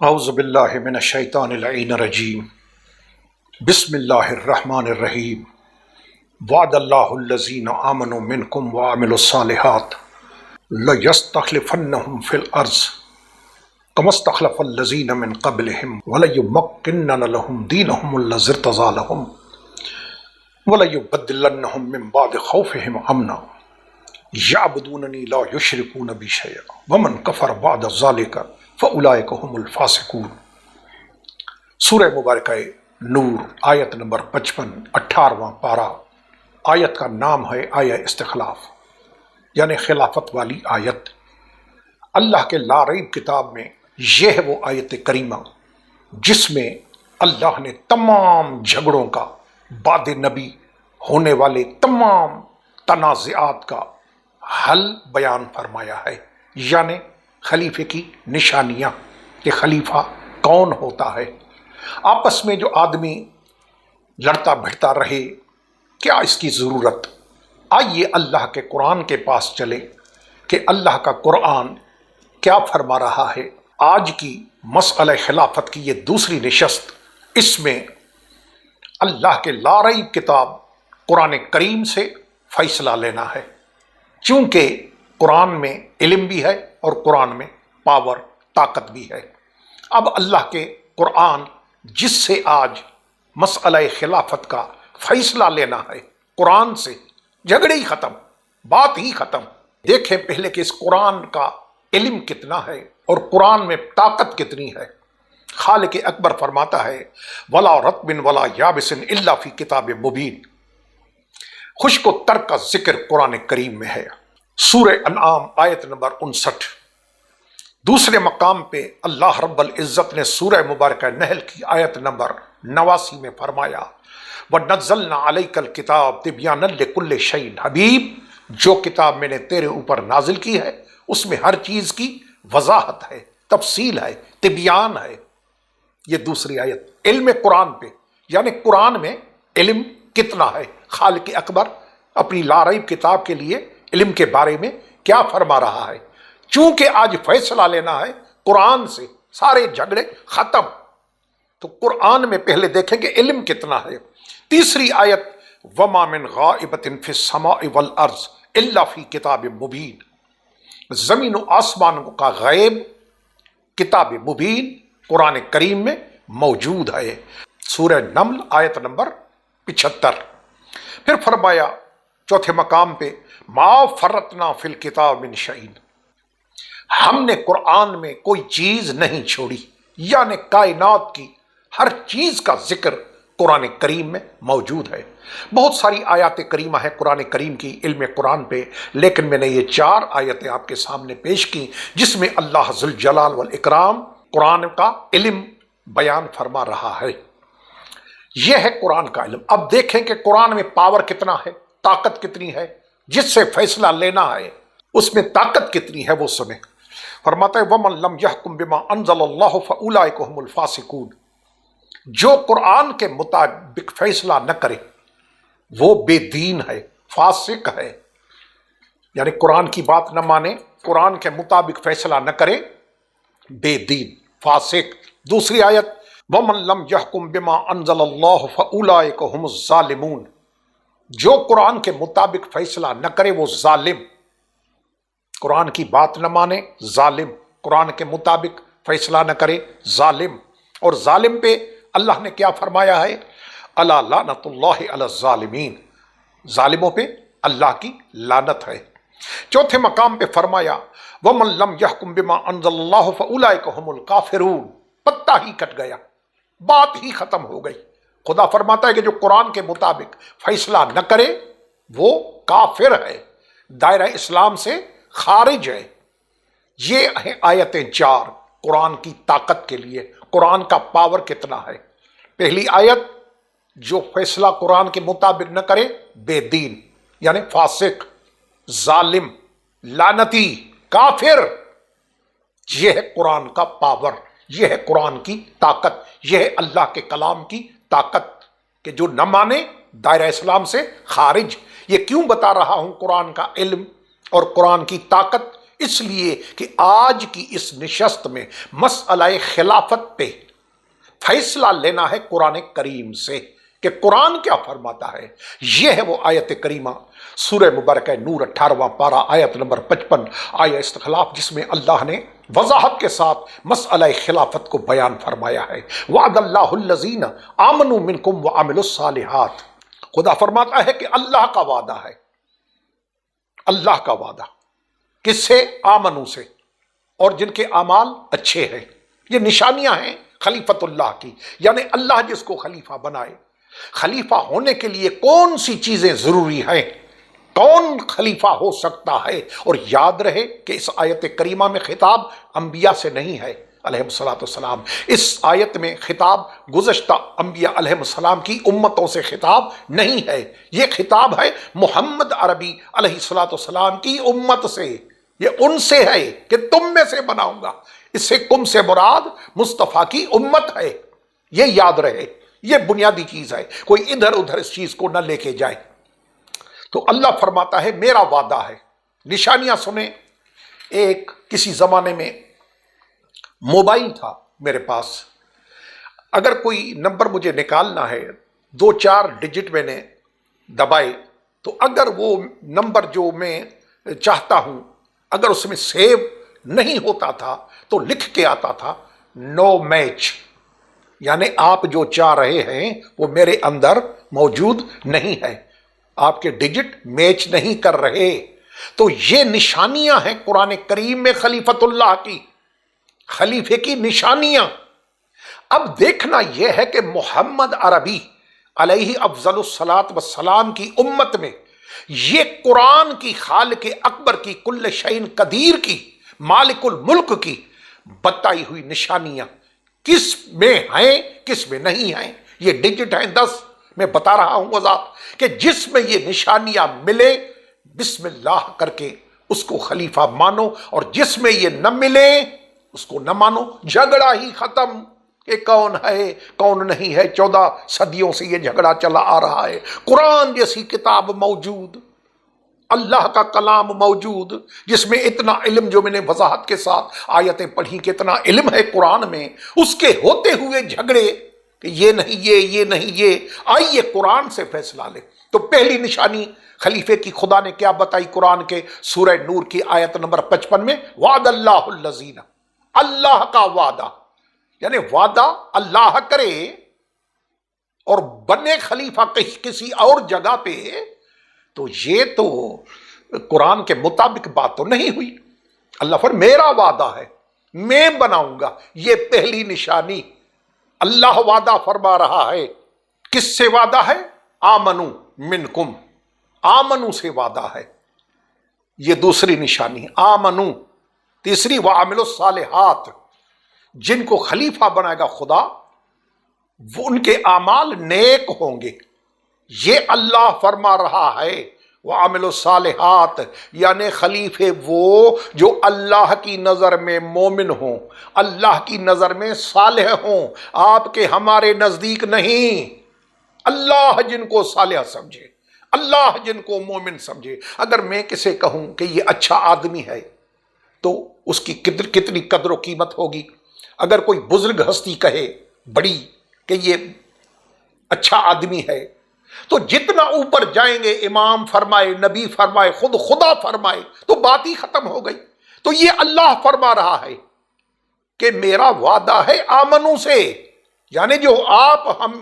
اعوذ باللہ من الشیطان اللعین الرجیم بسم اللہ الرحمن الرحیم وعد اللہ الذین آمنوا منکم وعملوا الصالحات لیستخلفنہم فی الارض کما استخلف الذین من قبلہم ولیمکنن لہم دینہم الذی ارتضی لہم ولیبدلنہم من بعد خوفہم امنا یعبدوننی لا یشرکون بی شیئا ومن کفر بعد ذالک فَأُولَئِكَ هُمُ الْفَاسِقُونَ۔ سورہ مبارکہ نور آیت نمبر 55 18واں پارہ۔ آیت کا نام ہے آیہ استخلاف، یعنی خلافت والی آیت۔ اللہ کے لا ریب کتاب میں یہ ہے وہ آیت کریمہ جس میں اللہ نے تمام جھگڑوں کا، بعد نبی ہونے والے تمام تنازعات کا حل بیان فرمایا ہے، یعنی خلیفے کی نشانیاں کہ خلیفہ کون ہوتا ہے۔ آپس میں جو آدمی لڑتا بھڑتا رہے، کیا اس کی ضرورت؟ آئیے اللہ کے قرآن کے پاس چلے کہ اللہ کا قرآن کیا فرما رہا ہے۔ آج کی مسئلہ خلافت کی یہ دوسری نشست، اس میں اللہ کے لا ریب کتاب قرآن کریم سے فیصلہ لینا ہے، چونکہ قرآن میں علم بھی ہے اور قرآن میں پاور، طاقت بھی ہے۔ اب اللہ کے قرآن جس سے آج مسئلہ خلافت کا فیصلہ لینا ہے، قرآن سے جھگڑے ہی ختم، بات ہی ختم۔ دیکھیں پہلے کہ اس قرآن کا علم کتنا ہے اور قرآن میں طاقت کتنی ہے۔ خالق اکبر فرماتا ہے وَلَا رَطْبٍ وَلَا يَابِسٍ إِلَّا فِي كِتَابٍ مُبِينٍ۔ خشک و تر کا ذکر قرآن کریم میں ہے۔ سورہ انعام آیت نمبر 59۔ دوسرے مقام پہ اللہ رب العزت نے سورہ مبارکہ نحل کی آیت نمبر 89 میں فرمایا وَنَزَّلْنَا عَلَيْكَ الْكِتَابَ تِبْيَانًا لِكُلِّ شَيْءٍ۔ حبیب، جو کتاب میں نے تیرے اوپر نازل کی ہے اس میں ہر چیز کی وضاحت ہے، تفصیل ہے، تبیان ہے۔ یہ دوسری آیت علم قرآن پہ، یعنی قرآن میں علم کتنا ہے۔ خالق اکبر اپنی لا ریب کتاب کے لیے علم کے بارے میں کیا فرما رہا ہے۔ چونکہ آج فیصلہ لینا ہے قرآن سے، سارے جھگڑے ختم، تو قرآن میں پہلے دیکھیں کہ علم کتنا ہے۔ تیسری آیت وَمَا مِنْ غَائِبَةٍ فِي السَّمَاءِ وَالْأَرْضِ إِلَّا فِي كِتَابٍ مُبِينٍ۔ زمین و آسمان کا غیب کتاب مبین قرآن کریم میں موجود ہے۔ سورہ نمل آیت نمبر 75۔ پھر فرمایا چوتھے مقام پہ مَا فَرَّطْنَا فِي الْكِتَابِ مِنْ شَيْءٍ۔ ہم نے قرآن میں کوئی چیز نہیں چھوڑی، یعنی کائنات کی ہر چیز کا ذکر قرآن کریم میں موجود ہے۔ بہت ساری آیات کریمہ ہے قرآن کریم کی علم قرآن پہ، لیکن میں نے یہ 4 آیتیں آپ کے سامنے پیش کی جس میں اللہ ذوالجلال والاکرام قرآن کا علم بیان فرما رہا ہے۔ یہ ہے قرآن کا علم۔ اب دیکھیں کہ قرآن میں پاور کتنا ہے، طاقت کتنی ہے، جس سے فیصلہ لینا ہے اس میں طاقت کتنی ہے وہ سنیں۔ فرماتا ہے وَمَن لَمْ يَحْكُمْ بِمَا أَنزَلَ اللَّهُ فَأُولَئِكَ هُمُ الْفَاسِقُونَ۔ جو قرآن کے مطابق فیصلہ نہ کرے وہ بے دین ہے، فاسق ہے، یعنی قرآن کی بات نہ مانے، قرآن کے مطابق فیصلہ نہ کرے، بے دین، فاسق۔ دوسری آیت وَمَن لَمْ يَحْكُمْ بِمَا أَنزَلَ اللَّهُ فَأُولَئِكَ هُمُ الظَّالِمُونَ۔ جو قرآن کے مطابق فیصلہ نہ کرے وہ ظالم، قرآن کی بات نہ مانے ظالم، قرآن کے مطابق فیصلہ نہ کرے ظالم۔ اور ظالم پہ اللہ نے کیا فرمایا ہے الا لعنۃ اللہ علی الظالمین، ظالموں پہ اللہ کی لعنت ہے۔ چوتھے مقام پہ فرمایا وَمَن لَمْ يَحْكُمْ بِمَا أَنزَلَ اللَّهُ فَأُولَئِكَ هُمُ الْكَافِرُونَ۔ پتہ ہی کٹ گیا، بات ہی ختم ہو گئی۔ خدا فرماتا ہے کہ جو قرآن کے مطابق فیصلہ نہ کرے وہ کافر ہے، دائرہ اسلام سے خارج ہے۔ یہ ہیں آیتیں 4 قرآن کی طاقت کے لیے، قرآن کا پاور کتنا ہے۔ پہلی آیت جو فیصلہ قرآن کے مطابق نہ کرے بے دین، یعنی فاسق، ظالم، لعنتی، کافر۔ یہ ہے قرآن کا پاور، یہ ہے قرآن کی طاقت، یہ ہے اللہ کے کلام کی طاقت کہ جو نہ مانے دائرہ اسلام سے خارج۔ یہ کیوں بتا رہا ہوں قرآن کا علم اور قرآن کی طاقت، اس لیے کہ آج کی اس نشست میں مسئلہ خلافت پہ فیصلہ لینا ہے قرآن کریم سے کہ قرآن کیا فرماتا ہے۔ یہ ہے وہ آیت کریمہ سورہ مبارکہ نور 18واں پارہ آیت نمبر 55 آیہ استخلاف، جس میں اللہ نے وضاحت کے ساتھ مسئلہ خلافت کو بیان فرمایا ہے۔ وعد اللہ الذین آمنوا منکم وعملوا الصالحات، خدا فرماتا ہے کہ اللہ کا وعدہ ہے، اللہ کا وعدہ کس سے؟ آمنو سے، اور جن کے اعمال اچھے ہیں۔ یہ نشانیاں ہیں خلیفت اللہ کی، یعنی اللہ جس کو خلیفہ بنائے۔ خلیفہ ہونے کے لیے کون سی چیزیں ضروری ہیں، کون خلیفہ ہو سکتا ہے؟ اور یاد رہے کہ اس آیت کریمہ میں خطاب انبیاء سے نہیں ہے علیہ السلام، اس آیت میں خطاب گزشتہ انبیاء علیہ السلام کی امتوں سے خطاب نہیں ہے، یہ خطاب ہے محمد عربی علیہ السلام کی امت سے، یہ ان سے ہے کہ تم میں سے بناؤں گا۔ اس سے کم سے مراد مصطفیٰ کی امت ہے، یہ یاد رہے، یہ بنیادی چیز ہے، کوئی ادھر ادھر اس چیز کو نہ لے کے جائے۔ تو اللہ فرماتا ہے میرا وعدہ ہے۔ نشانیاں سنیں، ایک کسی زمانے میں موبائل تھا میرے پاس، اگر کوئی نمبر مجھے نکالنا ہے 2-4 ڈیجٹ میں نے دبائے، تو اگر وہ نمبر جو میں چاہتا ہوں اگر اس میں سیو نہیں ہوتا تھا تو لکھ کے آتا تھا نو میچ، یعنی آپ جو چاہ رہے ہیں وہ میرے اندر موجود نہیں ہے، آپ کے ڈیجٹ میچ نہیں کر رہے۔ تو یہ نشانیاں ہیں قرآن کریم میں خلیفت اللہ کی، خلیفے کی نشانیاں۔ اب دیکھنا یہ ہے کہ محمد عربی علیہ افضل الصلاۃ والسلام کی امت میں یہ قرآن کی خالق اکبر کی کل شیء قدیر کی مالک الملک کی بتائی ہوئی نشانیاں کس میں ہیں کس میں نہیں ہیں۔ یہ ڈیجٹ ہیں 10، میں بتا رہا ہوں وضاحت کہ جس میں یہ نشانیاں ملے بسم اللہ کر کے اس کو خلیفہ مانو، اور جس میں یہ نہ ملے اس کو نہ مانو، جھگڑا ہی ختم کہ کون ہے کون نہیں ہے۔ 14 صدیوں سے یہ جھگڑا چلا آ رہا ہے۔ قرآن جیسی کتاب موجود، اللہ کا کلام موجود، جس میں اتنا علم، جو میں نے وضاحت کے ساتھ آیتیں پڑھی کہ اتنا علم ہے قرآن میں، اس کے ہوتے ہوئے جھگڑے کہ یہ نہیں یہ نہیں یہ۔ آئیے قرآن سے فیصلہ لے۔ تو پہلی نشانی خلیفے کی خدا نے کیا بتائی قرآن کے سورہ نور کی آیت نمبر 55 میں؟ وعد اللہ الذین، اللہ کا وعدہ، یعنی وعدہ اللہ کرے اور بنے خلیفہ کسی اور جگہ پہ، تو یہ تو قرآن کے مطابق بات تو نہیں ہوئی۔ اللہ فرماتا میرا وعدہ ہے، میں بناؤں گا۔ یہ پہلی نشانی اللہ وعدہ فرما رہا ہے۔ کس سے وعدہ ہے؟ آمنو منکم، آمنو سے وعدہ ہے، یہ دوسری نشانی آمنو۔ تیسری وعملوا الصالحات، جن کو خلیفہ بنائے گا خدا وہ ان کے اعمال نیک ہوں گے، یہ اللہ فرما رہا ہے۔ وعملوا الصالحات یعنی خلیفے وہ جو اللہ کی نظر میں مومن ہوں، اللہ کی نظر میں صالح ہوں، آپ کے ہمارے نزدیک نہیں۔ اللہ جن کو صالح سمجھے، اللہ جن کو مومن سمجھے۔ اگر میں کسے کہوں کہ یہ اچھا آدمی ہے تو اس کی کتنی قدر و قیمت ہوگی۔ اگر کوئی بزرگ ہستی کہے بڑی کہ یہ اچھا آدمی ہے، تو جتنا اوپر جائیں گے، امام فرمائے، نبی فرمائے، خود خدا فرمائے، تو بات ہی ختم ہو گئی۔ تو یہ اللہ فرما رہا ہے کہ میرا وعدہ ہے آمنو سے، یعنی جو آپ ہم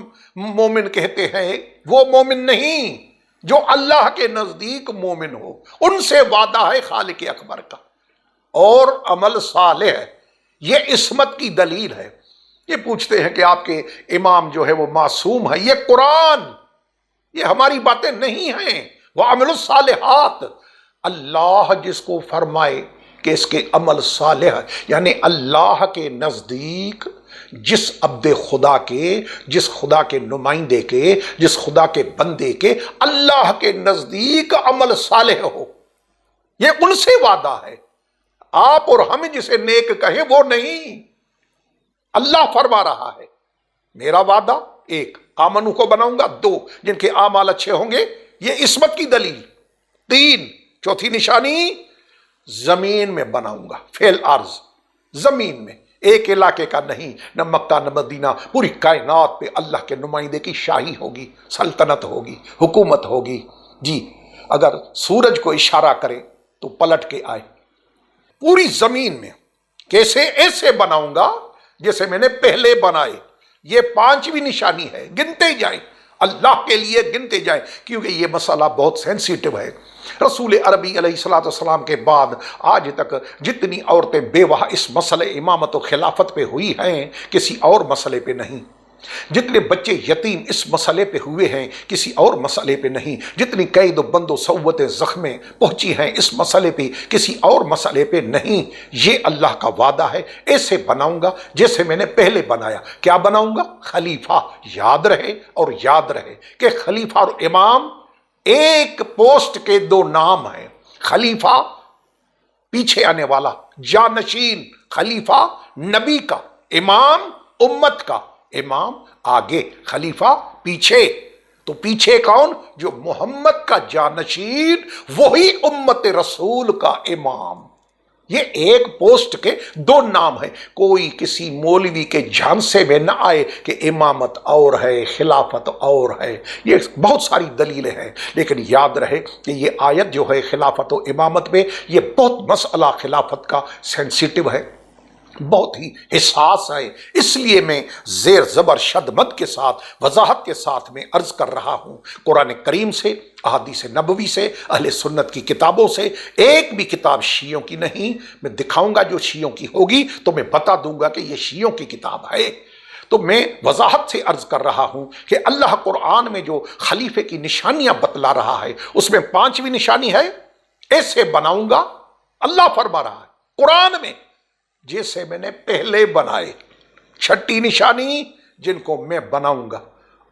مومن کہتے ہیں وہ مومن نہیں، جو اللہ کے نزدیک مومن ہو، ان سے وعدہ ہے خالق اکبر کا۔ اور عمل صالح، یہ عصمت کی دلیل ہے۔ یہ پوچھتے ہیں کہ آپ کے امام جو ہے وہ معصوم ہے، یہ قرآن، یہ ہماری باتیں نہیں ہیں۔ وعملوا الصالحات، اللہ جس کو فرمائے کہ اس کے عمل صالح، یعنی اللہ کے نزدیک جس عبد خدا کے، جس خدا کے نمائندے کے، جس خدا کے بندے کے اللہ کے نزدیک عمل صالح ہو، یہ ان سے وعدہ ہے۔ آپ اور ہم جسے نیک کہیں وہ نہیں، اللہ فرما رہا ہے میرا وعدہ، ایک آمنو کو بناؤں گا، 2 جن کے اعمال اچھے ہوں گے، یہ عصمت کی دلیل۔ 3 چوتھی نشانی زمین میں بناؤں گا، فعل ارض، زمین میں، ایک علاقے کا نہیں، نہ مکہ نہ مدینہ، پوری کائنات پہ اللہ کے نمائندے کی شاہی ہوگی، سلطنت ہوگی، حکومت ہوگی۔ جی اگر سورج کو اشارہ کرے تو پلٹ کے آئے، پوری زمین میں کیسے؟ ایسے بناؤں گا جیسے میں نے پہلے بنائے۔ یہ پانچویں نشانی ہے، گنتے جائیں، اللہ کے لیے گنتے جائیں، کیونکہ یہ مسئلہ بہت سینسیٹیو ہے۔ رسول عربی علیہ السلام کے بعد آج تک جتنی عورتیں بیوہ اس مسئلے امامت و خلافت پہ ہوئی ہیں، کسی اور مسئلے پہ نہیں۔ جتنے بچے یتیم اس مسئلے پہ ہوئے ہیں، کسی اور مسئلے پہ نہیں۔ جتنی قید و بند و صوتیں زخمیں پہنچی ہیں اس مسئلے پہ، کسی اور مسئلے پہ نہیں۔ یہ اللہ کا وعدہ ہے، ایسے بناؤں گا جیسے میں نے پہلے بنایا۔ کیا بناؤں گا؟ خلیفہ۔ یاد رہے اور یاد رہے کہ خلیفہ اور امام ایک پوسٹ کے دو نام ہیں۔ خلیفہ پیچھے آنے والا، جانشین، خلیفہ نبی کا، امام امت کا۔ امام آگے، خلیفہ پیچھے۔ تو پیچھے کون؟ جو محمد کا جانشین، وہی امت رسول کا امام۔ یہ ایک پوسٹ کے دو نام ہیں۔ کوئی کسی مولوی کے جھانسے میں نہ آئے کہ امامت اور ہے، خلافت اور ہے۔ یہ بہت ساری دلیلیں ہیں، لیکن یاد رہے کہ یہ آیت جو ہے خلافت و امامت میں، یہ بہت مسئلہ خلافت کا سینسیٹیو ہے، بہت ہی حساس ہے۔ اس لیے میں زیر زبر شدمت کے ساتھ، وضاحت کے ساتھ میں عرض کر رہا ہوں، قرآن کریم سے، احادیث نبوی سے، اہل سنت کی کتابوں سے، ایک بھی کتاب شیعوں کی نہیں۔ میں دکھاؤں گا جو شیعوں کی ہوگی تو میں بتا دوں گا کہ یہ شیعوں کی کتاب ہے۔ تو میں وضاحت سے عرض کر رہا ہوں کہ اللہ قرآن میں جو خلیفے کی نشانیاں بتلا رہا ہے، اس میں پانچویں نشانی ہے، ایسے بناؤں گا۔ اللہ فرما رہا ہے قرآن میں، جیسے میں نے پہلے بنائے۔ چھٹی نشانی، جن کو میں بناؤں گا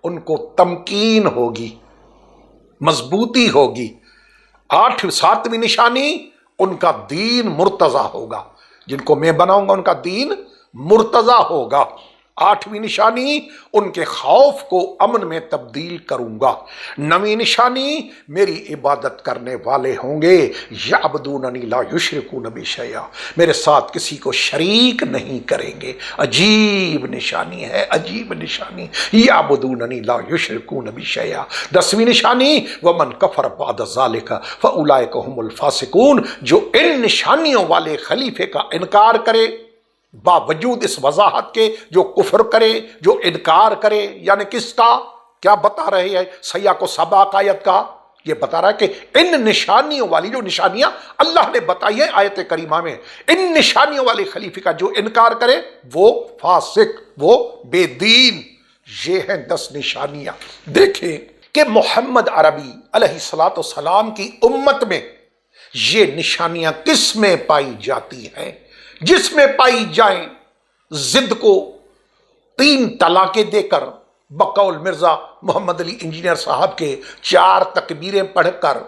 ان کو تمکین ہوگی، مضبوطی ہوگی۔ ساتویں نشانی، ان کا دین مرتضی ہوگا۔ جن کو میں بناؤں گا ان کا دین مرتضی ہوگا۔ آٹھویں نشانی، ان کے خوف کو امن میں تبدیل کروں گا۔ نویں نشانی، میری عبادت کرنے والے ہوں گے، یعبدوننی لا یشرکون بی شیئا، میرے ساتھ کسی کو شریک نہیں کریں گے۔ عجیب نشانی ہے، عجیب نشانی، یعبدوننی لا یشرکون بی شیئا۔ دسویں نشانی، ومن کفر بعد ذالک فاولئک هم الفاسقون، جو ان نشانیوں والے خلیفے کا انکار کرے، باوجود اس وضاحت کے، جو کفر کرے، جو انکار کرے، یعنی کس کا؟ کیا بتا رہے ہیں سیاق و سباق آیت کا؟ یہ بتا رہا ہے کہ ان نشانیوں والی، جو نشانیاں اللہ نے بتائی ہیں آیت کریمہ میں، ان نشانیوں والے خلیفے کا جو انکار کرے وہ فاسق، وہ بے دین۔ یہ ہیں 10 نشانیاں۔ دیکھیں کہ محمد عربی علیہ السلام کی امت میں یہ نشانیاں کس میں پائی جاتی ہیں؟ جس میں پائی جائیں ضد کو 3 طلاقیں دے کر، بقول مرزا محمد علی انجینئر صاحب کے 4 تکبیریں پڑھ کر،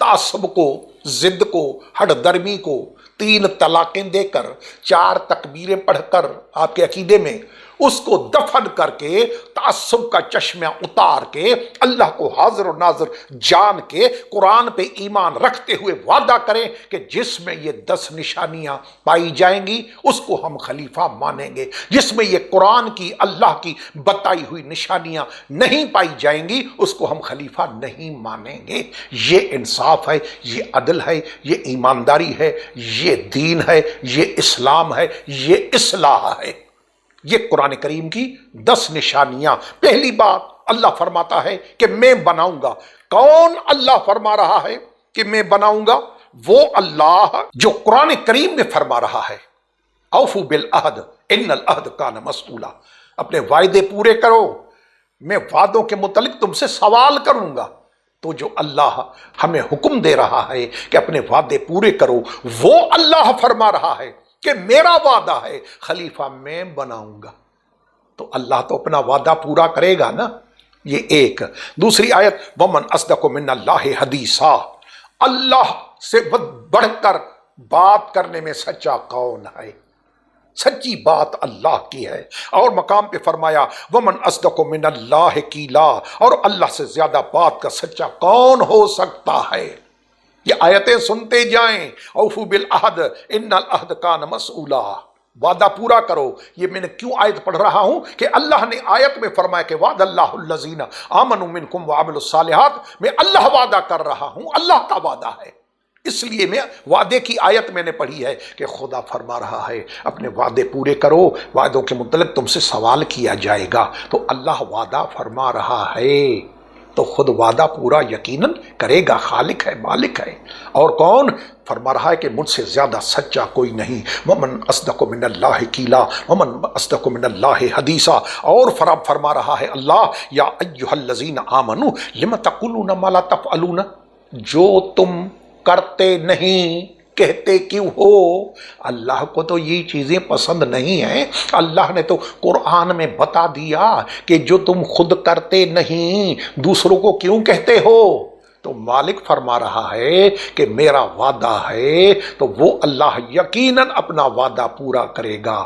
تعصب کو، ضد کو، ہٹ درمی کو 3 طلاقیں دے کر، 4 تکبیریں پڑھ کر، آپ کے عقیدے میں اس کو دفن کر کے، تعصب کا چشمہ اتار کے، اللہ کو حاضر و ناظر جان کے، قرآن پہ ایمان رکھتے ہوئے وعدہ کریں کہ جس میں یہ 10 نشانیاں پائی جائیں گی اس کو ہم خلیفہ مانیں گے، جس میں یہ قرآن کی، اللہ کی بتائی ہوئی نشانیاں نہیں پائی جائیں گی اس کو ہم خلیفہ نہیں مانیں گے۔ یہ انصاف ہے، یہ عدل ہے، یہ ایمانداری ہے، یہ دین ہے، یہ اسلام ہے، یہ اصلاح ہے۔ یہ قرآن کریم کی 10 نشانیاں۔ پہلی بات، اللہ فرماتا ہے کہ میں بناؤں گا۔ کون اللہ فرما رہا ہے کہ میں بناؤں گا؟ وہ اللہ جو قرآن کریم میں فرما رہا ہے، اوفوا بالعہد ان العہد کان مسئولا، اپنے وعدے پورے کرو، میں وعدوں کے متعلق تم سے سوال کروں گا۔ تو جو اللہ ہمیں حکم دے رہا ہے کہ اپنے وعدے پورے کرو، وہ اللہ فرما رہا ہے کہ میرا وعدہ ہے خلیفہ میں بناؤں گا، تو اللہ تو اپنا وعدہ پورا کرے گا نا۔ یہ ایک۔ دوسری آیت، ومن اصدق من اللہ حدیثا، اللہ سے بڑھ کر بات کرنے میں سچا کون ہے؟ سچی بات اللہ کی ہے۔ اور مقام پہ فرمایا ومن اصدق من اللہ قیلا، اور اللہ سے زیادہ بات کا سچا کون ہو سکتا ہے؟ یہ آیتیں سنتے جائیں. اوفو بالعہد ان العہد کان مسئولا، وعدہ پورا کرو. یہ میں نے کیوں آیت پڑھ رہا ہوں کہ اللہ نے آیت میں فرمایا کہ وعد اللہ الذین آمنوا منکم وعملوا الصالحات. میں اللہ وعدہ کر رہا ہوں، اللہ کا وعدہ ہے، اس لیے میں وعدے کی آیت میں نے پڑھی ہے کہ خدا فرما رہا ہے اپنے وعدے پورے کرو، وعدوں کے متعلق تم سے سوال کیا جائے گا. تو اللہ وعدہ فرما رہا ہے تو خود وعدہ پورا یقیناً کرے گا. خالق ہے، مالک ہے. اور کون؟ فرما رہا ہے کہ مجھ سے زیادہ سچا کوئی نہیں. ومن اصدق من اللہ قیلا ومن اصدق من اللہ حدیثا. اور فرما رہا ہے اللہ، یا ایھا الذین آمنوا لم تقولون ما لا تفعلون، جو تم کرتے نہیں کہتے کیوں ہو؟ اللہ کو تو یہ چیزیں پسند نہیں ہیں. اللہ نے تو قرآن میں بتا دیا کہ جو تم خود کرتے نہیں دوسروں کو کیوں کہتے ہو. تو مالک فرما رہا ہے کہ میرا وعدہ ہے تو وہ اللہ یقیناً اپنا وعدہ پورا کرے گا.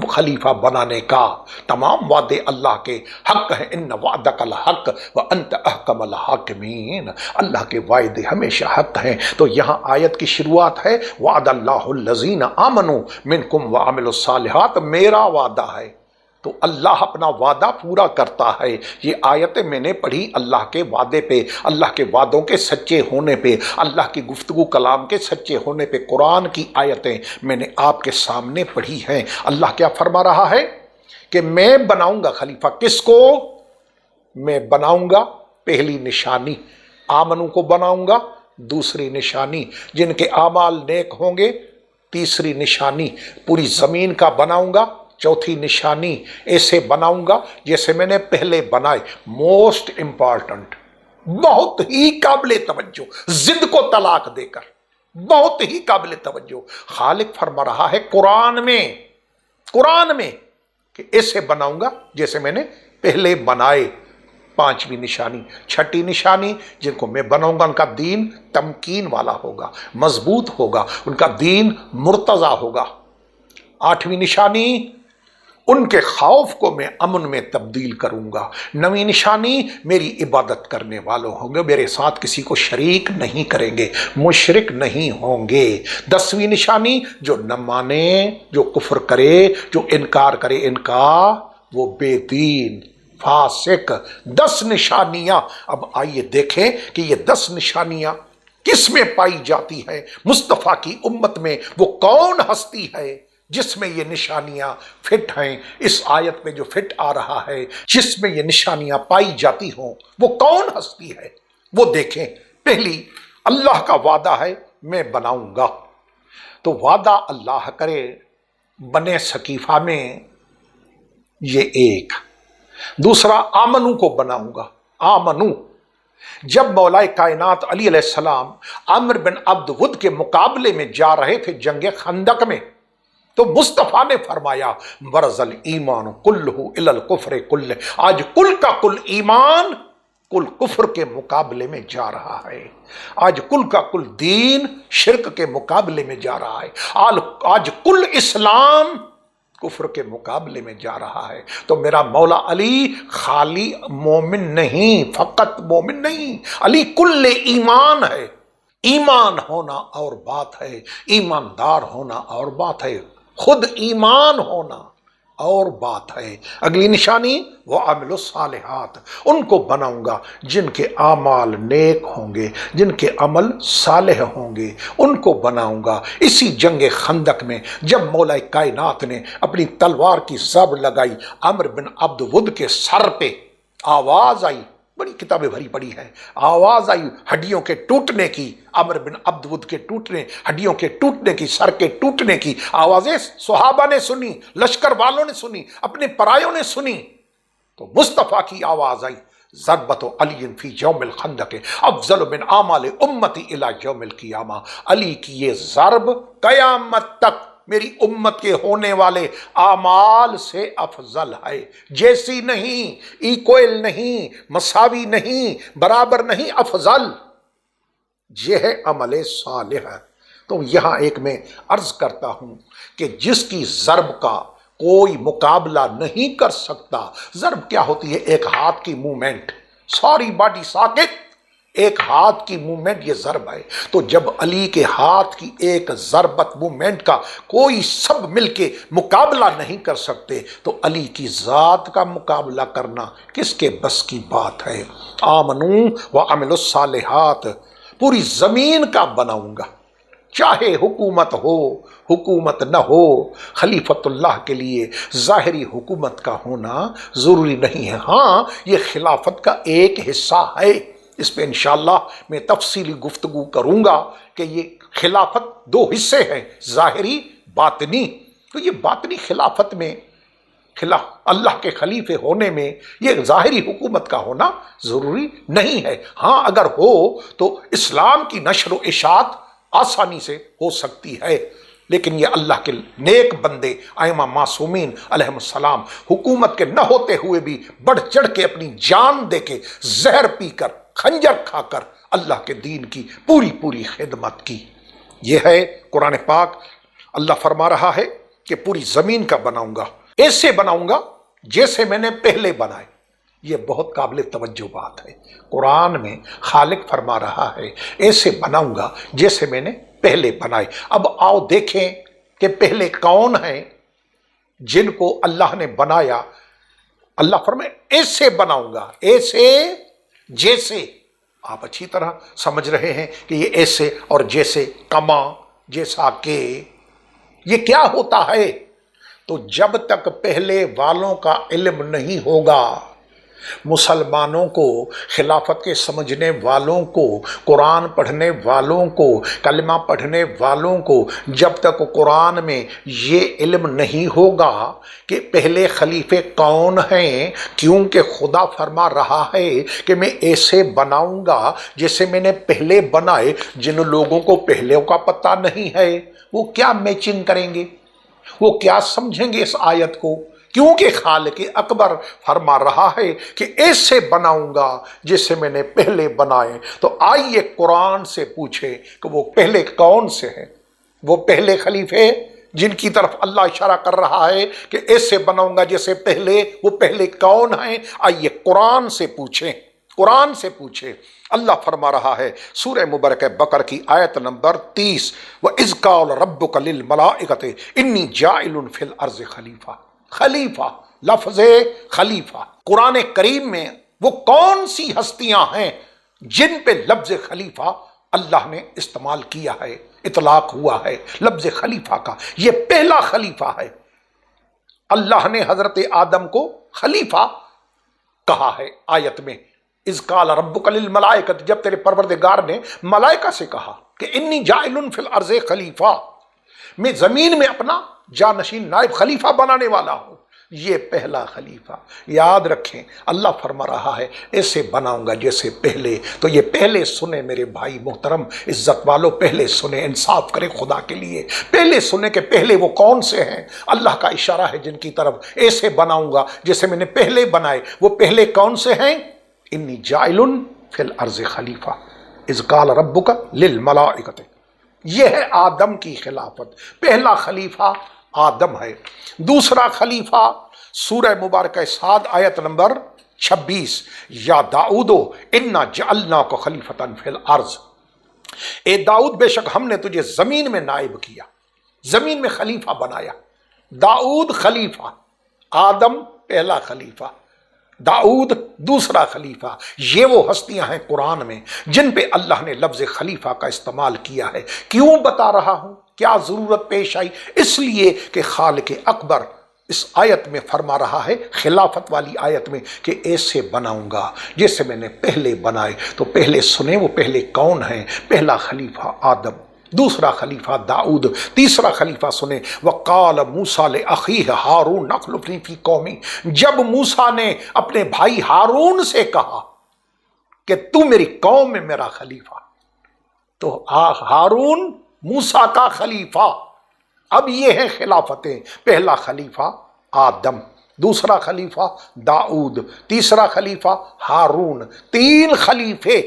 خلیفہ بنانے کا تمام وعدے اللہ کے حق ہیں. ان وعدک الحق وانت احکم الحاکمین. اللہ کے وعدے ہمیشہ حق ہیں. تو یہاں آیت کی شروعات ہے وعد اللہ الذین آمنوا منکم وعملوا الصالحات. میرا وعدہ ہے تو اللہ اپنا وعدہ پورا کرتا ہے. یہ آیتیں میں نے پڑھی اللہ کے وعدے پہ، اللہ کے وعدوں کے سچے ہونے پہ، اللہ کی گفتگو کلام کے سچے ہونے پہ. قرآن کی آیتیں میں نے آپ کے سامنے پڑھی ہیں. اللہ کیا فرما رہا ہے کہ میں بناؤں گا خلیفہ. کس کو میں بناؤں گا؟ پہلی نشانی آمنو کو بناؤں گا، دوسری نشانی جن کے اعمال نیک ہوں گے، تیسری نشانی پوری زمین کا بناؤں گا، چوتھی نشانی ایسے بناؤں گا جیسے میں نے پہلے بنائے. موسٹ امپارٹنٹ، بہت ہی قابل توجہ، ضد کو طلاق دے کر بہت ہی قابل توجہ. خالق فرما رہا ہے قرآن میں کہ ایسے بناؤں گا جیسے میں نے پہلے بنائے. پانچویں نشانی، چھٹی نشانی جن کو میں بناؤں گا ان کا دین تمکین والا ہوگا، مضبوط ہوگا، ان کا دین مرتضی ہوگا. آٹھویں نشانی، ان کے خوف کو میں امن میں تبدیل کروں گا. نویں نشانی، میری عبادت کرنے والوں ہوں گے، میرے ساتھ کسی کو شریک نہیں کریں گے، مشرک نہیں ہوں گے. دسویں نشانی، جو نہ مانے، جو کفر کرے، جو انکار کرے ان کا، وہ بے دین فاسق. 10 نشانیاں. اب آئیے دیکھیں کہ یہ 10 نشانیاں کس میں پائی جاتی ہیں. مصطفیٰ کی امت میں وہ کون ہستی ہے جس میں یہ نشانیاں فٹ ہیں؟ اس آیت میں جو فٹ آ رہا ہے، جس میں یہ نشانیاں پائی جاتی ہوں، وہ کون ہستی ہے؟ وہ دیکھیں. پہلی، اللہ کا وعدہ ہے میں بناؤں گا. تو وعدہ اللہ کرے بنے سقیفہ میں، یہ ایک. دوسرا، آمنو کو بناؤں گا. آمنو، جب مولا کائنات علی علیہ السلام عامر بن عبد ود کے مقابلے میں جا رہے تھے جنگ خندق میں، تو مصطفیٰ نے فرمایا ورز الایمان کلہ الی الکفر کلہ. آج کل کا کل ایمان کل کفر کے مقابلے میں جا رہا ہے. آج کل کا کل دین شرک کے مقابلے میں جا رہا ہے. آج کل اسلام کفر کے مقابلے میں جا رہا ہے. تو میرا مولا علی خالی مومن نہیں، فقط مومن نہیں، علی کل ایمان ہے. ایمان ہونا اور بات ہے، ایماندار ہونا اور بات ہے، خود ایمان ہونا اور بات ہے. اگلی نشانی، وہ عامل الصالحات. ان کو بناؤں گا جن کے اعمال نیک ہوں گے، جن کے عمل صالح ہوں گے، ان کو بناؤں گا. اسی جنگ خندق میں جب مولا کائنات نے اپنی تلوار کی زب لگائی عامر بن عبد ود کے سر پہ، آواز آئی. بڑی کتابیں بھری پڑی ہیں. آواز آئی ہڈیوں کے ٹوٹنے کی، عامر بن عبد ود کے ٹوٹنے، ہڈیوں کے ٹوٹنے کی، سر کے ٹوٹنے کی آوازیں صحابہ نے سنی، لشکر والوں نے سنی، اپنے پرایوں نے سنی. تو مصطفیٰ کی آواز آئی ضربت علی فی یوم الخندق افضل من اعمال امتی الی یوم القیامہ. علی کی یہ ضرب قیامت تک میری امت کے ہونے والے اعمال سے افضل ہے. جیسی نہیں، ایکوئل نہیں، مساوی نہیں، برابر نہیں، افضل. یہ ہے عمل صالح. تو یہاں ایک میں عرض کرتا ہوں کہ جس کی ضرب کا کوئی مقابلہ نہیں کر سکتا. ضرب کیا ہوتی ہے؟ ایک ہاتھ کی موومنٹ، ساری باڈی ساکت، ایک ہاتھ کی موومنٹ یہ ضرب ہے، تو جب علی کے ہاتھ کی ایک ضربت موومنٹ کا کوئی سب مل کے مقابلہ نہیں کر سکتے تو علی کی ذات کا مقابلہ کرنا کس کے بس کی بات ہے؟ آمنو وعملوا الصالحات، پوری زمین کا بناؤں گا، چاہے حکومت ہو حکومت نہ ہو، خلیفۃ اللہ کے لیے ظاہری حکومت کا ہونا ضروری نہیں ہے۔ ہاں یہ خلافت کا ایک حصہ ہے، اس پہ انشاءاللہ میں تفصیلی گفتگو کروں گا کہ یہ خلافت دو حصے ہیں، ظاہری باطنی۔ تو یہ باطنی خلافت میں اللہ کے خلیفے ہونے میں یہ ظاہری حکومت کا ہونا ضروری نہیں ہے۔ ہاں اگر ہو تو اسلام کی نشر و اشاعت آسانی سے ہو سکتی ہے، لیکن یہ اللہ کے نیک بندے ائمہ معصومین علیہم السلام حکومت کے نہ ہوتے ہوئے بھی بڑھ چڑھ کے اپنی جان دے کے زہر پی کر خنجر کھا کر اللہ کے دین کی پوری خدمت کی۔ یہ ہے قرآن پاک، اللہ فرما رہا ہے کہ پوری زمین کا بناؤں گا، ایسے بناؤں گا جیسے میں نے پہلے بنائے۔ یہ بہت قابل توجہ بات ہے، قرآن میں خالق فرما رہا ہے ایسے بناؤں گا جیسے میں نے پہلے بنائے۔ اب آؤ دیکھیں کہ پہلے کون ہیں جن کو اللہ نے بنایا۔ اللہ فرمائے ایسے بناؤں گا، ایسے جیسے۔ آپ اچھی طرح سمجھ رہے ہیں کہ یہ ایسے اور جیسے، کما، جیسا کہ، یہ کیا ہوتا ہے؟ تو جب تک پہلے والوں کا علم نہیں ہوگا، مسلمانوں کو، خلافت کے سمجھنے والوں کو، قرآن پڑھنے والوں کو، کلمہ پڑھنے والوں کو، جب تک قرآن میں یہ علم نہیں ہوگا کہ پہلے خلیفے کون ہیں، کیونکہ خدا فرما رہا ہے کہ میں ایسے بناؤں گا جیسے میں نے پہلے بنائے۔ جن لوگوں کو پہلے کا پتہ نہیں ہے وہ کیا میچنگ کریں گے، وہ کیا سمجھیں گے اس آیت کو؟ کیونکہ خالق اکبر فرما رہا ہے کہ ایسے بناؤں گا جیسے میں نے پہلے بنائے۔ تو آئیے قرآن سے پوچھیں کہ وہ پہلے کون سے ہیں، وہ پہلے خلیفے جن کی طرف اللہ اشارہ کر رہا ہے کہ ایسے بناؤں گا جیسے پہلے، وہ پہلے کون ہیں؟ آئیے قرآن سے پوچھیں، قرآن سے پوچھیں۔ اللہ فرما رہا ہے سورہ مبارکہ بقرہ کی آیت نمبر 30، وَإِذْ قَالَ رَبُّكَ لِلْمَلَائِكَةِ إِنِّي جَاعِلٌ فِي الْأَرْضِ خلیفہ۔ خلیفہ، لفظ خلیفہ، قرآن کریم میں وہ کون سی ہستیاں ہیں جن پہ لفظ خلیفہ اللہ نے استعمال کیا ہے، اطلاق ہوا ہے لفظ خلیفہ کا؟ یہ پہلا خلیفہ ہے۔ اللہ نے حضرت آدم کو خلیفہ کہا ہے آیت میں، اذ قال ربک للملائکۃ، جب تیرے پروردگار نے ملائکہ سے کہا کہ انی جاعل فی الارض خلیفہ، میں زمین میں اپنا جانشین نائب خلیفہ بنانے والا ہوں۔ یہ پہلا خلیفہ، یاد رکھیں اللہ فرما رہا ہے ایسے بناؤں گا جیسے پہلے۔ تو یہ پہلے سنیں میرے بھائی محترم، عزت والوں، پہلے سنیں، انصاف کریں خدا کے لیے، پہلے سنیں کہ پہلے وہ کون سے ہیں۔ اللہ کا اشارہ ہے جن کی طرف، ایسے بناؤں گا جیسے میں نے پہلے بنائے۔ وہ پہلے کون سے ہیں؟ انی جاعل فی الارض خلیفہ اذ قال ربک للملائکۃ۔ یہ ہے آدم کی خلافت، پہلا خلیفہ آدم ہے۔ دوسرا خلیفہ سورہ مبارکہ صاد آیت نمبر 26، یا داؤد انا جعلناک خلیفۃ فی الارض، اے داؤد بے شک ہم نے تجھے زمین میں نائب کیا، زمین میں خلیفہ بنایا۔ داؤد خلیفہ، آدم پہلا خلیفہ، داؤد دوسرا خلیفہ۔ یہ وہ ہستیاں ہیں قرآن میں جن پہ اللہ نے لفظ خلیفہ کا استعمال کیا ہے۔ کیوں بتا رہا ہوں؟ کیا ضرورت پیش آئی؟ اس لیے کہ خالق اکبر اس آیت میں فرما رہا ہے، خلافت والی آیت میں، کہ ایسے بناؤں گا جیسے میں نے پہلے بنائے۔ تو پہلے سنیں وہ پہلے کون ہیں؟ پہلا خلیفہ آدم، دوسرا خلیفہ داؤد، تیسرا خلیفہ سنیں، وَقَالَ مُوسَىٰ لِأَخِيهِ هَارُونَ اخْلُفْنِي فِي قَوْمِي، جب موسیٰ نے اپنے بھائی ہارون سے کہا کہ تو میری قوم میں میرا خلیفہ، تو ہارون موسیٰ کا خلیفہ۔ اب یہ ہیں خلافتیں، پہلا خلیفہ آدم، دوسرا خلیفہ داؤد، تیسرا خلیفہ ہارون، تین خلیفے۔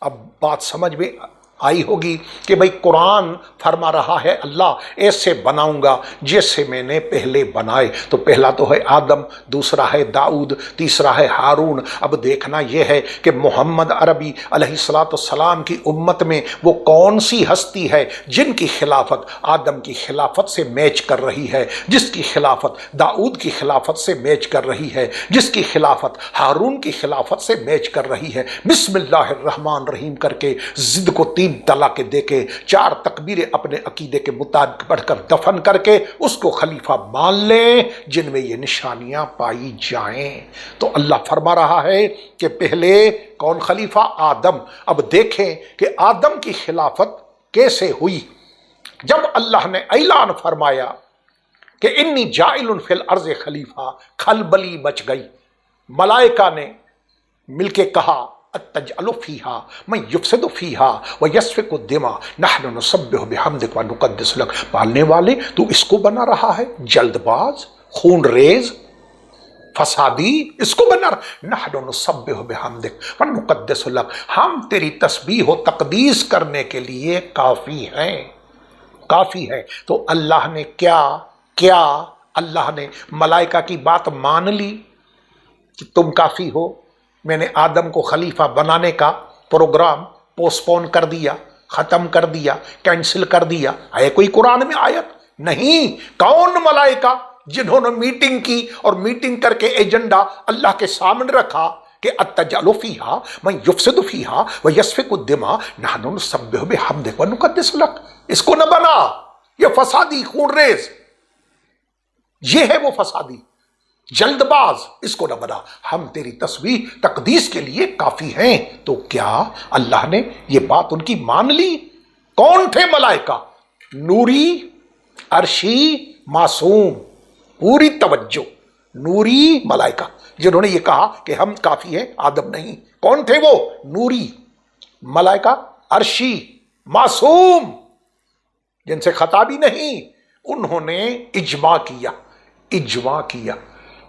اب بات سمجھ میں آئی ہوگی کہ بھئی قرآن فرما رہا ہے اللہ ایسے بناؤں گا جیسے میں نے پہلے بنائے. تو پہلا تو ہے آدم، دوسرا ہے داؤد، تیسرا ہے ہارون. اب دیکھنا یہ ہے کہ محمد عربی علیہ السلام کی امت میں وہ کون سی ہستی ہے جن کی خلافت آدم کی خلافت سے میچ کر رہی ہے، جس کی خلافت داؤد کی خلافت سے میچ کر رہی ہے، جس کی خلافت ہارون کی خلافت سے میچ کر رہی ہے. بسم اللہ الرحمن الرحیم کر کے ضد کو 3 طلاقیں دے کے 4 تکبیریں اپنے عقیدے کے مطابق پڑھ کر دفن کر کے اس کو خلیفہ مان لیں جن میں یہ نشانیاں پائی جائیں. تو اللہ فرما رہا ہے کہ پہلے کون خلیفہ؟ آدم. اب دیکھیں کہ آدم کی خلافت کیسے ہوئی. جب اللہ نے اعلان فرمایا کہ انی جاعل فی الارض خلیفہ، کھلبلی مچ گئی. ملائکہ نے مل کے کہا اتجعل فیہا من یفسد فیہا ویسفک الدماء نحن نسبح بحمدک ونقدس لک. پالنے والے تو اس کو بنا رہا ہے جلد باز، خون ریز، فسادی، اس کو بنا رہا. نحن نسبح بحمدک ونقدس لک، ہم تیری تسبیح و تقدیس کرنے کے لیے کافی ہیں، کافی ہے. تو اللہ نے کیا اللہ نے ملائکہ کی بات مان لی کہ تم کافی ہو. میں نے آدم کو خلیفہ بنانے کا پروگرام پوسپون کر دیا، ختم کر دیا، کینسل کر دیا. ہے کوئی قرآن میں آیت؟ نہیں. کون ملائکہ جنہوں نے میٹنگ کی اور میٹنگ کر کے ایجنڈا اللہ کے سامنے رکھا کہ اتجعل فیہا من یفسد فیہا ویسفک الدماء نحن نسبح بحمدک ونقدس لک. اس کو نہ بنا، یہ فسادی خون ریز، یہ ہے وہ فسادی جلد باز، اس کو نہ بنا. ہم تیری تسبیح تقدیس کے لیے کافی ہیں. تو کیا اللہ نے یہ بات ان کی مان لی؟ کون تھے ملائکہ؟ نوری، عرشی، معصوم. پوری توجہ، نوری ملائکہ جنہوں نے یہ کہا کہ ہم کافی ہیں، آدم نہیں. کون تھے وہ؟ نوری ملائکہ، عرشی، معصوم، جن سے خطا بھی نہیں. انہوں نے اجماع کیا،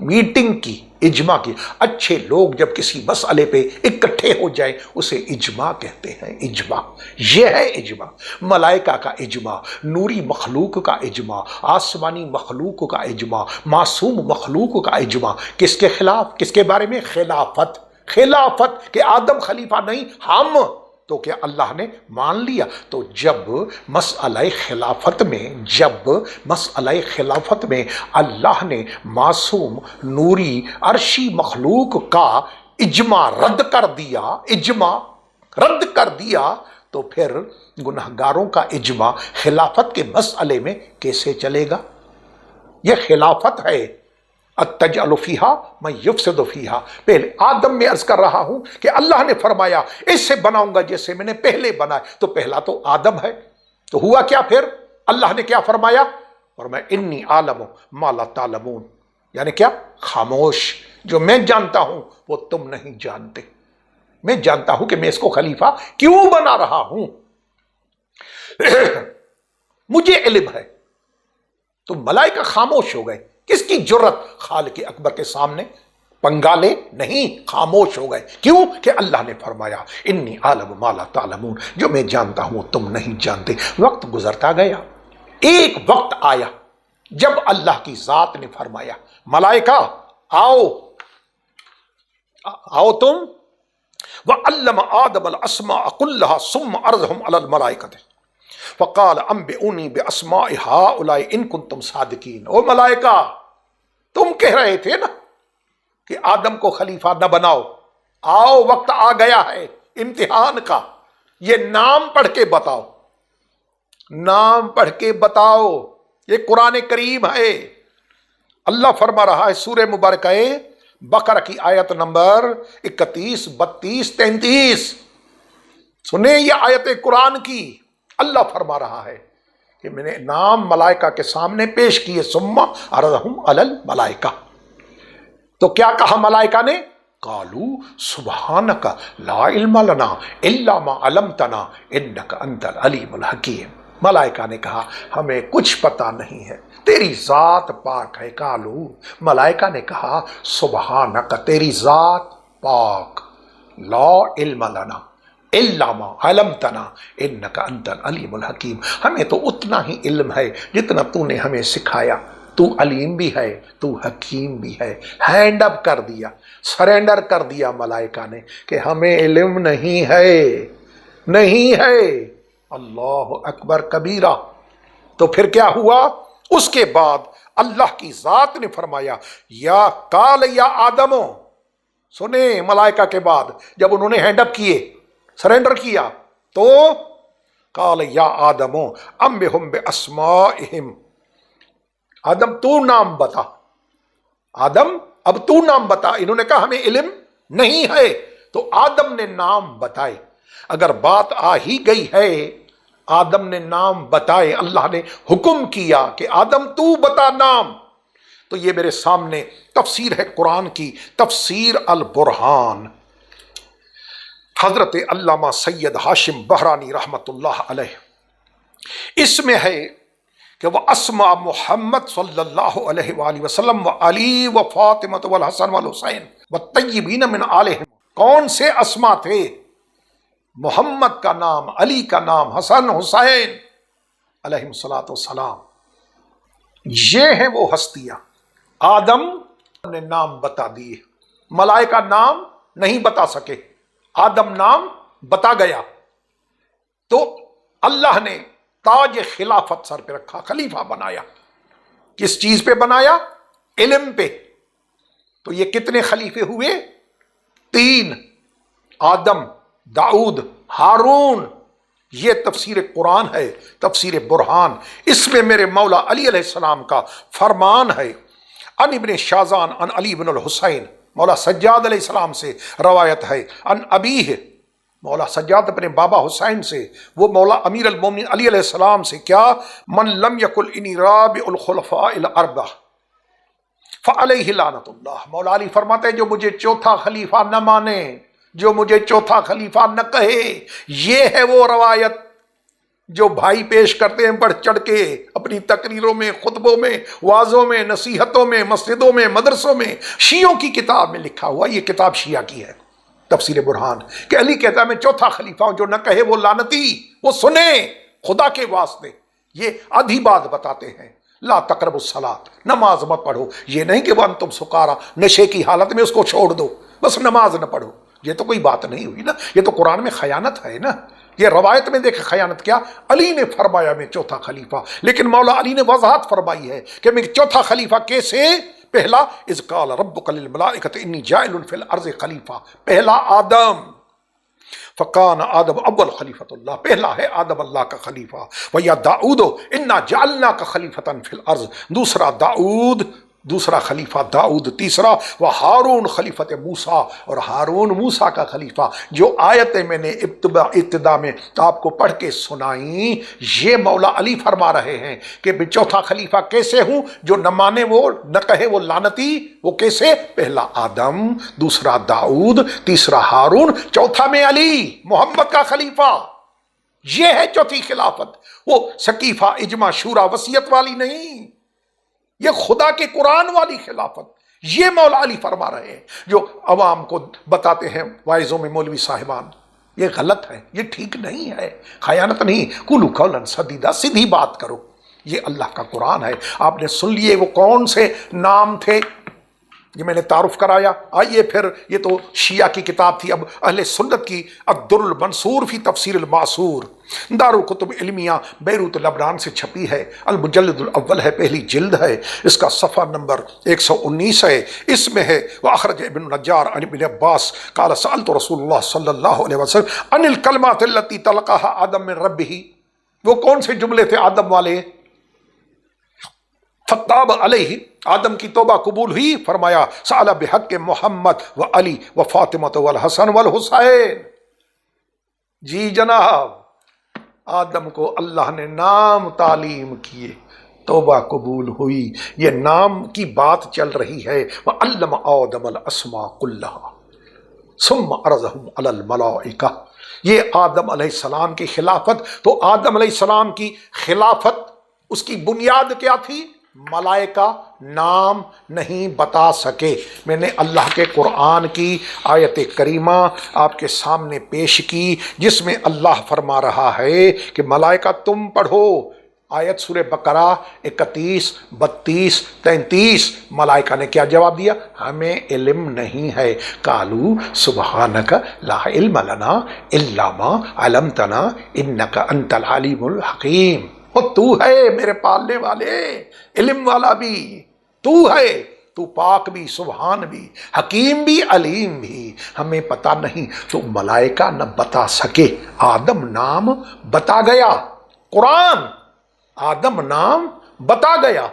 میٹنگ کی، اجماع کی. اچھے لوگ جب کسی مسئلے پہ اکٹھے ہو جائیں اسے اجماع کہتے ہیں. اجماع، یہ ہے اجماع. ملائکہ کا اجماع، نوری مخلوق کا اجماع، آسمانی مخلوق کا اجماع، معصوم مخلوق کا اجماع. کس کے خلاف؟ کس کے بارے میں؟ خلافت کہ آدم خلیفہ نہیں، ہم. تو کیا اللہ نے مان لیا؟ تو جب مسئلہ خلافت میں اللہ نے معصوم، نوری، عرشی مخلوق کا اجماع رد کر دیا تو پھر گنہگاروں کا اجماع خلافت کے مسئلے میں کیسے چلے گا؟ یہ خلافت ہے. اتجعل فیہا من یفسد فیہا. پہلے آدم میں عرض کر رہا ہوں کہ اللہ نے فرمایا ایسے بناؤں گا جیسے میں نے پہلے بنایا. تو پہلا تو آدم ہے. تو ہوا کیا پھر؟ اللہ نے کیا فرمایا؟ فرمایا انی عالم ما لا تعلمون. یعنی کیا؟ خاموش، جو میں جانتا ہوں وہ تم نہیں جانتے. میں جانتا ہوں کہ میں اس کو خلیفہ کیوں بنا رہا ہوں. مجھے علم ہے. تو ملائکہ خاموش ہو گئے. کس کی جرت؟ خالق اکبر کے سامنے پنگا لے؟ نہیں، خاموش ہو گئے. کیوں؟ کہ اللہ نے فرمایا انی عالم ما لا تعلمون، جو میں جانتا ہوں تم نہیں جانتے. وقت گزرتا گیا. ایک وقت آیا جب اللہ کی ذات نے فرمایا ملائکہ آؤ تم. وعلم آدم الاسماء كلها ثم عرضهم على الملائکۃ فقال انبئونی باسماء هؤلاء ان کنتم صادقین. او ملائکہ، تم کہہ رہے تھے نا کہ آدم کو خلیفہ نہ بناؤ. آؤ، وقت آ گیا ہے امتحان کا. یہ نام پڑھ کے بتاؤ، نام پڑھ کے بتاؤ. یہ قرآن کریم ہے. اللہ فرما رہا ہے سورہ مبارکہ بقرہ کی آیت نمبر 31، 32، 33. سنیں یہ آیت قرآن کی. اللہ فرما رہا ہے کہ میں نے نام ملائکہ کے سامنے پیش کیے. ثم عرضہم علی الملائکہ. تو کیا کہا ملائکہ نے؟ قالوا سبحانک لا علم لنا الا ما علمتنا انک انت العلیم الحکیم. ملائکہ نے کہا ہمیں کچھ پتہ نہیں ہے، تیری ذات پاک ہے. قالوا، ملائکہ نے کہا سبحانک، تیری ذات پاک. لا علم لنا، الا ما علمتنا انک انت العلیم الحکیم، ہمیں تو اتنا ہی علم ہے جتنا تو نے ہمیں سکھایا، تو علیم بھی ہے تو حکیم بھی ہے۔ ہینڈ اپ کر دیا، سرینڈر کر دیا ملائکہ نے کہ ہمیں علم نہیں ہے، نہیں ہے۔ اللہ اکبر کبیرہ۔ تو پھر کیا ہوا؟ اس کے بعد اللہ کی ذات نے فرمایا یا قال یا آدمو، سنیں ملائکہ کے بعد جب انہوں نے ہینڈ اپ کیے، سرینڈر کیا، تو قال یا آدمو انبئہم باسمائہم، آدم تو نام بتا، آدم اب تو نام بتا۔ انہوں نے کہا ہمیں علم نہیں ہے، تو آدم نے نام بتائے۔ اگر بات آ ہی گئی ہے، آدم نے نام بتائے، اللہ نے حکم کیا کہ آدم تو بتا نام، تو یہ میرے سامنے تفسیر ہے قرآن کی، تفسیر البرہان، حضرت علامہ سید ہاشم بحرانی رحمت اللہ علیہ۔ اس میں ہے کہ وہ اسماء محمد صلی اللہ علیہ وآلہ وسلم و علی و فاطمہ والحسن والحسین والطیبین من آلہم، کون سے اسماء تھے؟ محمد کا نام، علی کا نام، حسن حسین علیہم الصلاۃ والسلام، یہ ہیں وہ ہستیاں۔ آدم نے نام بتا دیے، ملائکہ نام نہیں بتا سکے، آدم نام بتا گیا، تو اللہ نے تاج خلافت سر پہ رکھا، خلیفہ بنایا۔ کس چیز پہ بنایا؟ علم پہ۔ تو یہ کتنے خلیفے ہوئے؟ 3، آدم، داؤد، ہارون۔ یہ تفسیر قرآن ہے، تفسیر برہان۔ اس میں میرے مولا علی علیہ السلام کا فرمان ہے، ان ابن شازان ان علی بن الحسین، مولا سجاد علیہ السلام سے روایت ہے، ان ابیہ، مولا سجاد اپنے بابا حسین سے، وہ مولا امیر المومنین علی علیہ السلام سے، کیا؟ من لم یقل انی رابع الخلفاء الاربعہ فعلیہ لعنت اللہ۔ مولا علی فرماتے ہیں جو مجھے چوتھا خلیفہ نہ مانے، جو مجھے چوتھا خلیفہ نہ کہے، یہ ہے وہ روایت جو بھائی پیش کرتے ہیں بڑھ چڑھ کے اپنی تقریروں میں، خطبوں میں، وعظوں میں، نصیحتوں میں، مسجدوں میں، مدرسوں میں۔ شیعوں کی کتاب میں لکھا ہوا، یہ کتاب شیعہ کی ہے، تفسیر برہان، کہ علی کہتا ہے میں چوتھا خلیفہ ہوں، جو نہ کہے وہ لعنتی۔ وہ سنیں خدا کے واسطے، یہ آدھی بات بتاتے ہیں، لا تقربوا الصلاۃ، نماز مت پڑھو۔ یہ نہیں کہ وانتم سکارا، نشے کی حالت میں اس کو چھوڑ دو، بس نماز نہ پڑھو، یہ تو کوئی بات نہیں ہوئی نا، یہ تو قرآن میں خیانت ہے نا۔ یہ روایت میں دیکھیں خیانت کیا، علی نے فرمایا میں چوتھا خلیفہ، لیکن مولا علی نے وضاحت فرمائی ہے کہ میں چوتھا خلیفہ کیسے؟ پہلا اذ قال ربک للملائکۃ انی جاعل فی الارض خلیفہ، پہلا آدم، فکان آدم اول خلیفۃ اللہ، پہلا ہے آدم اللہ کا خلیفہ۔ ویا داؤد انا جعلناک خلیفۃ فی الارض، دوسرا داؤد، دوسرا خلیفہ داؤد، تیسرا وہ ہارون خلیفت موسیٰ، اور ہارون موسیٰ کا خلیفہ۔ جو آیتیں میں نے ابتدا میں آپ کو پڑھ کے سنائیں، یہ مولا علی فرما رہے ہیں کہ میں چوتھا خلیفہ کیسے ہوں؟ جو نہ مانے وہ، نہ کہے وہ لعنتی۔ وہ کیسے؟ پہلا آدم، دوسرا داؤد، تیسرا ہارون، چوتھا میں علی محمد کا خلیفہ۔ یہ ہے چوتھی خلافت، وہ سقیفہ، اجماع، شورا، وصیت والی نہیں، یہ خدا کے قرآن والی خلافت۔ یہ مولا علی فرما رہے ہیں، جو عوام کو بتاتے ہیں وائزوں میں مولوی صاحبان، یہ غلط ہے، یہ ٹھیک نہیں ہے، خیانت نہیں، قولوا قولا سدیدا، سیدھی بات کرو، یہ اللہ کا قرآن ہے۔ آپ نے سن لیے وہ کون سے نام تھے، یہ میں نے تعارف کرایا۔ آئیے پھر، یہ تو شیعہ کی کتاب تھی، اب اہل سنت کی الدر المنصور فی تفسیر المعصور، دارالکتب علمیہ بیروت لبنان سے چھپی ہے، المجلد الاول ہے، پہلی جلد ہے، اس کا صفحہ نمبر 119 ہے۔ اس میں ہے وأخرج ابن نجار عن ابن عباس قال سألت رسول اللہ صلی اللہ علیہ وسلم عن الکلمات التي تلقاها آدم من ربه، وہ کون سے جملے تھے آدم والے؟ فتاب علیہ، آدم کی توبہ قبول ہوئی، فرمایا سأل بحق محمد و علی و فاطمہ والحسن والحسین۔ جی جناب، آدم کو اللہ نے نام تعلیم کیے، توبہ قبول ہوئی، یہ نام کی بات چل رہی ہے۔ وعلم آدم الاسماء كلها ثم عرضهم على الملائکہ، یہ آدم علیہ السلام کی خلافت۔ تو آدم علیہ السلام کی خلافت، اس کی بنیاد کیا تھی؟ ملائکہ نام نہیں بتا سکے۔ میں نے اللہ کے قرآن کی آیت کریمہ آپ کے سامنے پیش کی جس میں اللہ فرما رہا ہے کہ ملائکہ تم پڑھو، آیت سورہ بقرہ 31، 32، 33۔ ملائکہ نے کیا جواب دیا؟ ہمیں علم نہیں ہے۔ قالوا سبحانک لا علم لنا الا ما علمتنا انک انت العلیم الحکیم۔ وہ تو ہے میرے پالنے والے، علم والا بھی تو ہے، تو پاک بھی، سبحان بھی، حکیم بھی، علیم بھی، ہمیں پتہ نہیں۔ تو ملائکہ نہ بتا سکے، آدم نام بتا گیا، قرآن آدم نام بتا گیا،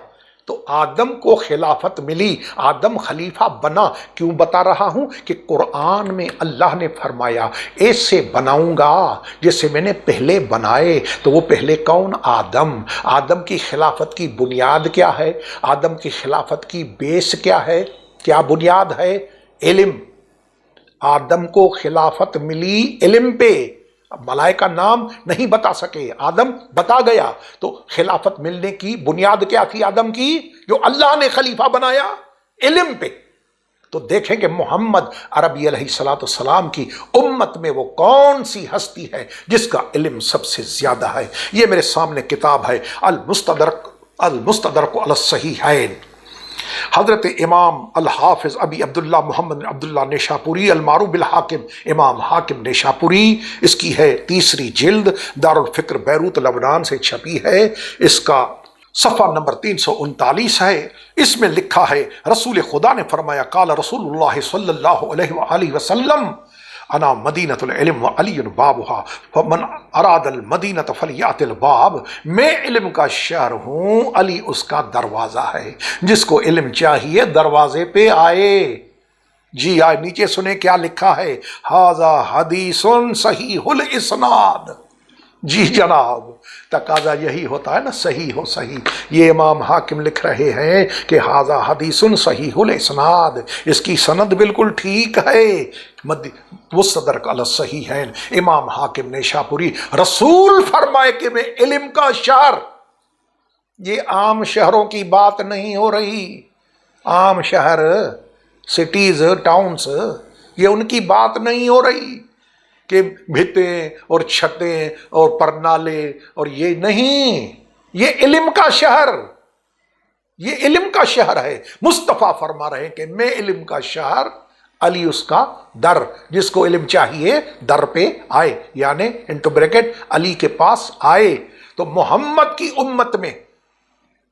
تو آدم کو خلافت ملی، آدم خلیفہ بنا۔ کیوں بتا رہا ہوں؟ کہ قرآن میں اللہ نے فرمایا ایسے بناؤں گا جیسے میں نے پہلے بنائے۔ تو وہ پہلے کون؟ آدم۔ آدم کی خلافت کی بنیاد کیا ہے؟ آدم کی خلافت کی بیس کیا ہے؟ کیا بنیاد ہے؟ علم۔ آدم کو خلافت ملی علم پہ۔ اب ملائکہ نام نہیں بتا سکے، آدم بتا گیا، تو خلافت ملنے کی بنیاد کیا تھی آدم کی جو اللہ نے خلیفہ بنایا؟ علم پہ۔ تو دیکھیں کہ محمد عربی علیہ السلام کی امت میں وہ کون سی ہستی ہے جس کا علم سب سے زیادہ ہے؟ یہ میرے سامنے کتاب ہے المستدرک علی الصحیحین، حضرت امام الحافظ ابی عبداللہ محمد عبداللہ نیشاپوری المعروف بالحاکم، امام حاکم نیشاپوری، اس کی ہے 3 جلد، دارالفکر بیروت لبنان سے چھپی ہے۔ اس کا صفحہ نمبر 339 ہے۔ اس میں لکھا ہے رسول خدا نے فرمایا قال رسول اللہ صلی اللہ علیہ وآلہ وسلم انا مدینۃ العلم وعلی بابھا فمن اراد المدینۃ فلیأت الباب۔ میں علم کا شہر ہوں، علی اس کا دروازہ ہے، جس کو علم چاہیے دروازے پہ آئے۔ جی آئے نیچے سنیں کیا لکھا ہے، ھذا حدیث صحیح الاسناد۔ جی جناب، تقاضا یہی ہوتا ہے نا، صحیح ہو صحیح۔ یہ امام حاکم لکھ رہے ہیں کہ ھذا حدیث صحیح الاسناد، اس کی سند بالکل ٹھیک ہے۔ مستدرک علی الصحیحین، امام حاکم نیشاپوری، رسول فرمائے کہ میں علم کا شہر۔ یہ عام شہروں کی بات نہیں ہو رہی، عام شہر، سٹیز، ٹاؤنز، یہ ان کی بات نہیں ہو رہی کہ بھتیں اور چھتیں اور پرنالے اور یہ نہیں، یہ علم کا شہر، یہ علم کا شہر ہے۔ مصطفیٰ فرما رہے ہیں کہ میں علم کا شہر، علی اس کا در، جس کو علم چاہیے در پہ آئے، یعنی انٹو بریکٹ علی کے پاس آئے۔ تو محمد کی امت میں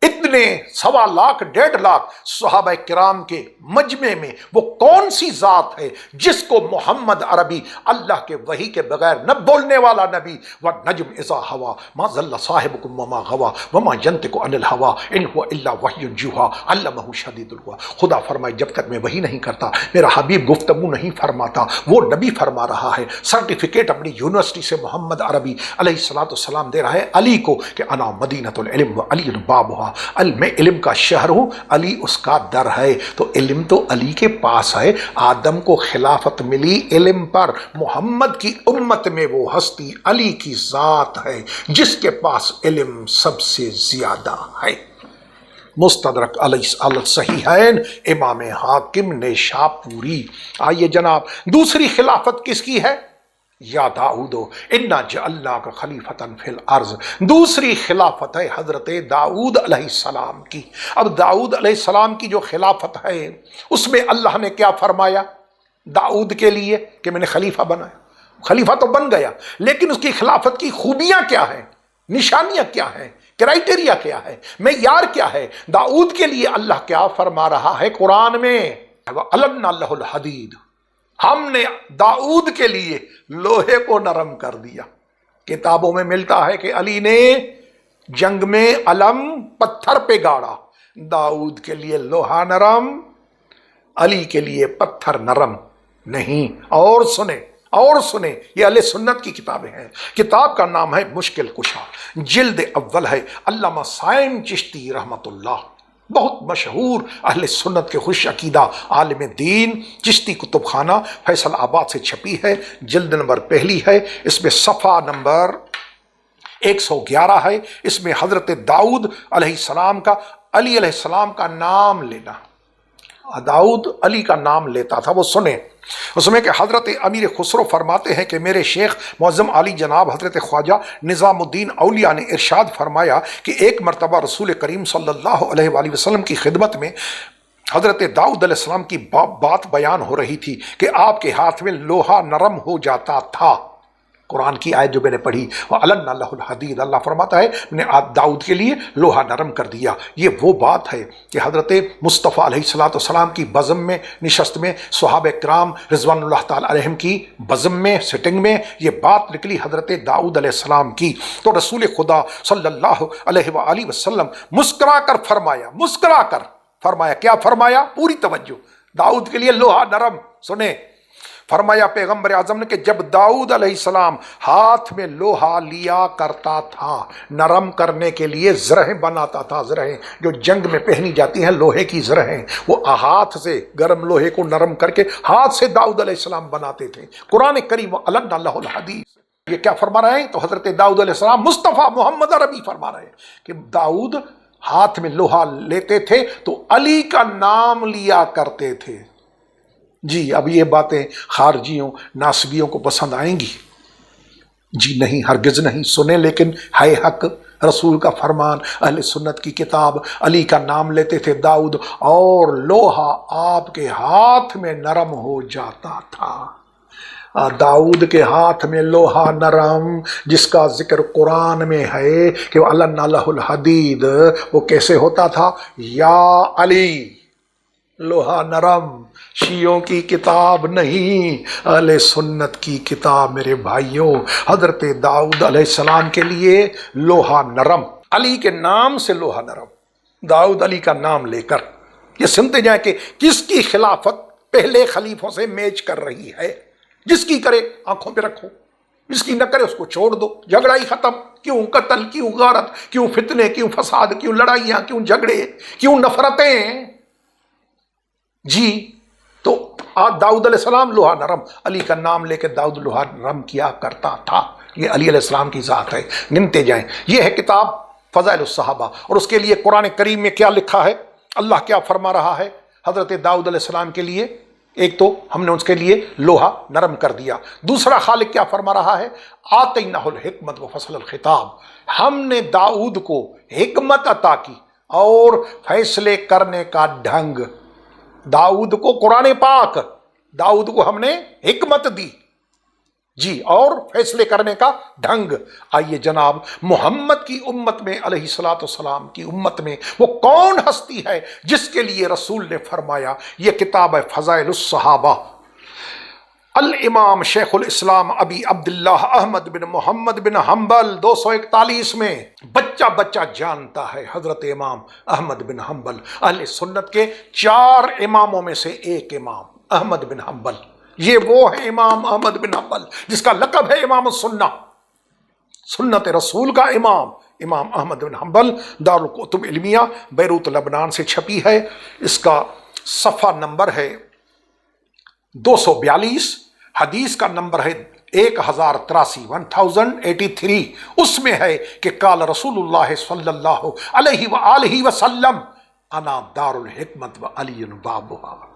اتنے 1.25 لاکھ 1.5 لاکھ صحابہ کرام کے مجمع میں وہ کون سی ذات ہے جس کو محمد عربی اللہ کے وحی کے بغیر نہ بولنے والا نبی، وَالنَّجْمِ إِذَا هَوَىٰ مَا ضَلَّ صَاحِبُكُمْ وَمَا غَوَىٰ وَمَا يَنطِقُ عَنِ الْهَوَىٰ إِنْ هُوَ إِلَّا وَحْيٌ يُوحَىٰ عَلَّمَهُ شَدِيدُ الْقُوَىٰ۔ خدا فرمائے جب تک میں وحی نہیں کرتا، میرا حبیب گفتگو نہیں فرماتا، وہ نبی فرما رہا ہے، سرٹیفکیٹ اپنی یونیورسٹی سے محمد عربی علیہ السلام دے رہا ہے علی کو کہ انا مدینۃ العلم وعلی بابھا، میں علم کا شہر ہوں، علی اس کا در ہے۔ تو علم تو علی کے پاس ہے۔ آدم کو خلافت ملی علم پر، محمد کی امت میں وہ ہستی علی کی ذات ہے جس کے پاس علم سب سے زیادہ ہے۔ مستدرک علی الصحیحین، امام حاکم نیشاپوری۔ آئیے جناب، دوسری خلافت کس کی ہے؟ یا داؤد انا جعلناک خلیفۃ فی الارض، دوسری خلافت ہے حضرت داؤد علیہ السلام کی۔ اب داؤد علیہ السلام کی جو خلافت ہے اس میں اللہ نے کیا فرمایا داؤد کے لیے کہ میں نے خلیفہ بنایا؟ خلیفہ تو بن گیا، لیکن اس کی خلافت کی خوبیاں کیا ہیں، نشانیاں کیا ہیں، کرائٹیریا کیا ہے، معیار کیا ہے؟ داؤد کے لیے اللہ کیا فرما رہا ہے قرآن میں، وَأَلَنَّا لَهُ الْحَدِيدَ، ہم نے داؤد کے لیے لوہے کو نرم کر دیا۔ کتابوں میں ملتا ہے کہ علی نے جنگ میں علم پتھر پہ گاڑا، داؤد کے لیے لوہا نرم، علی کے لیے پتھر نرم نہیں۔ اور سنیں یہ اہل سنت کی کتابیں ہیں۔ کتاب کا نام ہے مشکل کشا، جلد اول ہے، علامہ سائم چشتی رحمت اللہ، بہت مشہور اہل سنت کے خوش عقیدہ عالم دین، چشتی کتب خانہ فیصل آباد سے چھپی ہے، جلد نمبر 1 ہے، اس میں صفحہ نمبر 111 ہے۔ اس میں حضرت داؤد علیہ السلام کا علی علیہ السلام کا نام لینا، داؤد علی کا نام لیتا تھا، وہ سنیں اس میں کہ حضرت امیر خسرو فرماتے ہیں کہ میرے شیخ معظم علی جناب حضرت خواجہ نظام الدین اولیاء نے ارشاد فرمایا کہ ایک مرتبہ رسول کریم صلی اللہ علیہ وآلہ وسلم کی خدمت میں حضرت داؤد علیہ السلام کی بات بیان ہو رہی تھی کہ آپ کے ہاتھ میں لوہا نرم ہو جاتا تھا۔ قرآن کی آیت جو میں نے پڑھی، وَأَلَنَّ لَهُ الْحَدِيدَ، اللہ فرماتا ہے میں نے داؤد کے لیے لوہا نرم کر دیا۔ یہ وہ بات ہے کہ حضرت مصطفیٰ علیہ السلام کی بزم میں نشست میں، صحابہ کرام رضوان اللہ تعالی علیہم کی بزم میں سٹنگ میں یہ بات نکلی حضرت داؤد علیہ السلام کی، تو رسول خدا صلی اللہ علیہ وآلہ وسلم مسکرا کر فرمایا کیا فرمایا؟ پوری توجہ، داؤد کے لیے لوہا نرم، سنیں فرمایا پیغمبر اعظم نے کہ جب داؤد علیہ السلام ہاتھ میں لوہا لیا کرتا تھا، نرم کرنے کے لیے زرہیں بناتا تھا، زرہیں جو جنگ میں پہنی جاتی ہیں لوہے کی زرہیں، وہ ہاتھ سے گرم لوہے کو نرم کر کے ہاتھ سے داؤد علیہ السلام بناتے تھے۔ قرآن کریم علن اللہ الحدیث یہ کیا فرما رہے ہیں؟ تو حضرت داؤد علیہ السلام مصطفیٰ محمد عربی فرما رہے ہیں کہ داؤد ہاتھ میں لوہا لیتے تھے تو علی کا نام لیا کرتے تھے۔ جی اب یہ باتیں خارجیوں ناصبیوں کو پسند آئیں گی؟ جی نہیں، ہرگز نہیں، سنیں لیکن ہے حق، رسول کا فرمان، اہل سنت کی کتاب، علی کا نام لیتے تھے داؤد اور لوہا آپ کے ہاتھ میں نرم ہو جاتا تھا۔ داؤد کے ہاتھ میں لوہا نرم جس کا ذکر قرآن میں ہے کہ وَعَلَنَّا لَهُ الْحَدِيدَ، وہ کیسے ہوتا تھا؟ یا علی، لوہا نرم، شیعوں کی کتاب نہیں، اہل سنت کی کتاب میرے بھائیوں۔ حضرت داؤد علیہ السلام کے لیے لوہا نرم، علی کے نام سے لوہا نرم، داؤد علی کا نام لے کر یہ سنتے جائیں کہ کس کی خلافت پہلے خلیفوں سے میچ کر رہی ہے۔ جس کی کرے آنکھوں پہ رکھو، جس کی نہ کرے اس کو چھوڑ دو، جھگڑا ہی ختم۔ کیوں قتل، کیوں غارت، کیوں فتنے، کیوں فساد، کیوں لڑائیاں، کیوں جھگڑے، کیوں نفرتیں؟ جی تو داؤد علیہ السلام لوہا نرم، علی کا نام لے کے داؤد لوہا نرم کیا کرتا تھا۔ یہ علی علیہ السلام کی ذات ہے، گنتے جائیں۔ یہ ہے کتاب فضائل الصحابہ، اور اس کے لیے قرآن کریم میں کیا لکھا ہے، اللہ کیا فرما رہا ہے حضرت داؤد علیہ السلام کے لیے؟ ایک تو ہم نے اس کے لیے لوہا نرم کر دیا، دوسرا خالق کیا فرما رہا ہے؟ آتینہ الحکمت وفصل الخطاب، ہم نے داؤد کو حکمت عطا کی اور فیصلے کرنے کا ڈھنگ۔ داؤد کو قرآن پاک، داؤد کو ہم نے حکمت دی، جی، اور فیصلے کرنے کا ڈھنگ۔ آئیے جناب، محمد کی امت میں علیہ الصلوۃ والسلام کی امت میں وہ کون ہستی ہے جس کے لیے رسول نے فرمایا؟ یہ کتاب ہے فضائل الصحابہ، الامام شیخ الاسلام ابی عبداللہ احمد بن محمد بن حنبل 241 میں بچہ جانتا ہے حضرت امام احمد بن حنبل، اہل سنت کے 4 اماموں میں سے ایک امام احمد بن حنبل۔ یہ وہ ہے امام احمد بن حنبل جس کا لقب ہے امام السنہ، سنت رسول کا امام، امام احمد بن حنبل۔ دارالکتب علمیہ بیروت لبنان سے چھپی ہے، اس کا صفحہ نمبر ہے 242، حدیث کا نمبر ہے 1083 اس میں ہے کہ قال رسول اللہ صلی اللہ علیہ وآلہ وسلم انا دار الحکمت و علی بابها،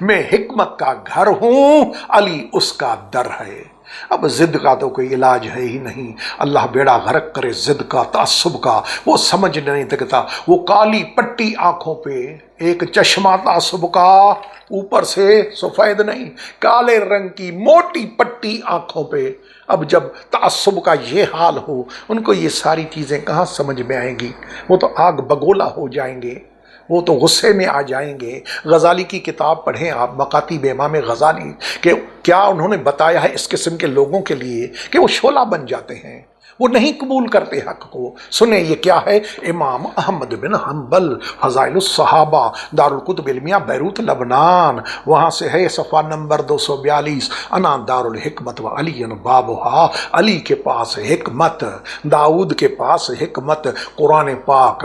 میں حکمت کا گھر ہوں، علی اس کا در ہے۔ اب ضد کا تو کوئی علاج ہے ہی نہیں، اللہ بیڑا غرق کرے ضد کا، تعصب کا، وہ سمجھ نہیں سکتا، وہ کالی پٹی آنکھوں پہ، ایک چشمہ تعصب کا، اوپر سے سفید نہیں، کالے رنگ کی موٹی پٹی آنکھوں پہ۔ اب جب تعصب کا یہ حال ہو، ان کو یہ ساری چیزیں کہاں سمجھ میں آئیں گی؟ وہ تو آگ بگولا ہو جائیں گے، وہ تو غصے میں آ جائیں گے۔ غزالی کی کتاب پڑھیں آپ، مکاتیب امام غزالی، کہ کیا انہوں نے بتایا ہے اس قسم کے لوگوں کے لیے کہ وہ شعلہ بن جاتے ہیں، وہ نہیں قبول کرتے حق کو۔ سنیں یہ کیا ہے، امام احمد بن حنبل، فضائل الصحابہ، دارالکتب علمیہ بیروت لبنان، وہاں سے ہے صفحہ نمبر 242، انا دار الحکمت و علی بابها، علی کے پاس حکمت، داؤد کے پاس حکمت، قرآن پاک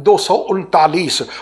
239।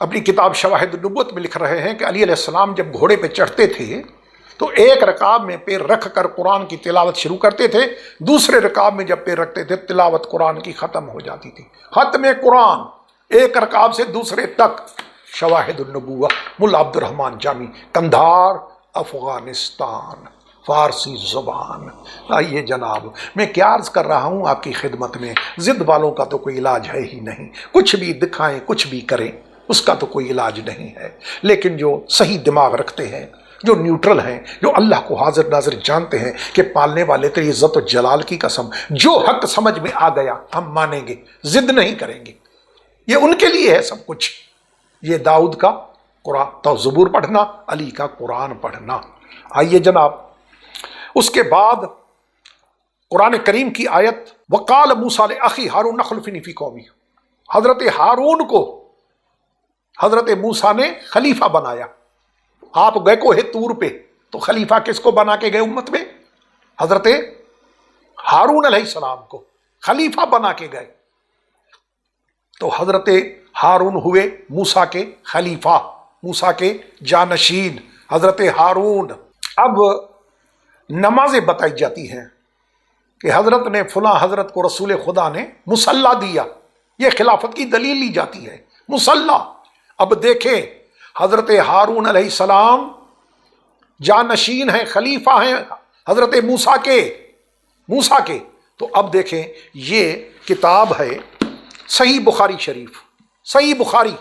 اپنی کتاب شواہد النبوت میں لکھ رہے ہیں کہ علی علیہ السلام جب گھوڑے پہ چڑھتے تھے تو ایک رکاب میں پیر رکھ کر قرآن کی تلاوت شروع کرتے تھے، دوسرے رکاب میں جب پیر رکھتے تھے تلاوت قرآن کی ختم ہو جاتی تھی۔ ختم قرآن ایک رکاب سے دوسرے تک۔ شواہد النبوہ، ملا عبد الرحمن جامی، قندھار، افغانستان، فارسی زبان۔ آئیے جناب، میں کیا عرض کر رہا ہوں آپ کی خدمت میں، ضد والوں کا تو کوئی علاج ہے ہی نہیں، کچھ بھی دکھائیں کچھ بھی کریں، اس کا تو کوئی علاج نہیں ہے۔ لیکن جو صحیح دماغ رکھتے ہیں، جو نیوٹرل ہیں، جو اللہ کو حاضر ناظر جانتے ہیں کہ پالنے والے تیری عزت و جلال کی قسم، جو حق سمجھ میں آ گیا ہم مانیں گے، ضد نہیں کریں گے، یہ ان کے لیے ہے سب کچھ۔ یہ داؤد کا قرآن تو زبور پڑھنا، علی کا قرآن پڑھنا۔ آئیے جناب، اس کے بعد قرآن کریم کی آیت وقال موسیٰ لأخی ہارون اخلفنی فی قومی، حضرت ہارون کو حضرت موسیٰ نے خلیفہ بنایا۔ آپ گئے کوہ طور پہ تو خلیفہ کس کو بنا کے گئے امت میں؟ حضرت ہارون علیہ السلام کو خلیفہ بنا کے گئے، تو حضرت ہارون ہوئے موسیٰ کے خلیفہ، موسیٰ کے جانشین حضرت ہارون۔ اب نمازیں بتائی جاتی ہیں کہ حضرت نے فلاں حضرت کو رسول خدا نے مصلی دیا، یہ خلافت کی دلیل لی جاتی ہے، مصلی۔ اب دیکھیں حضرت ہارون علیہ السلام جانشین ہیں، خلیفہ ہیں حضرت موسیٰ کے۔ تو اب دیکھیں یہ کتاب ہے صحیح بخاری شریف، صحیح بخاری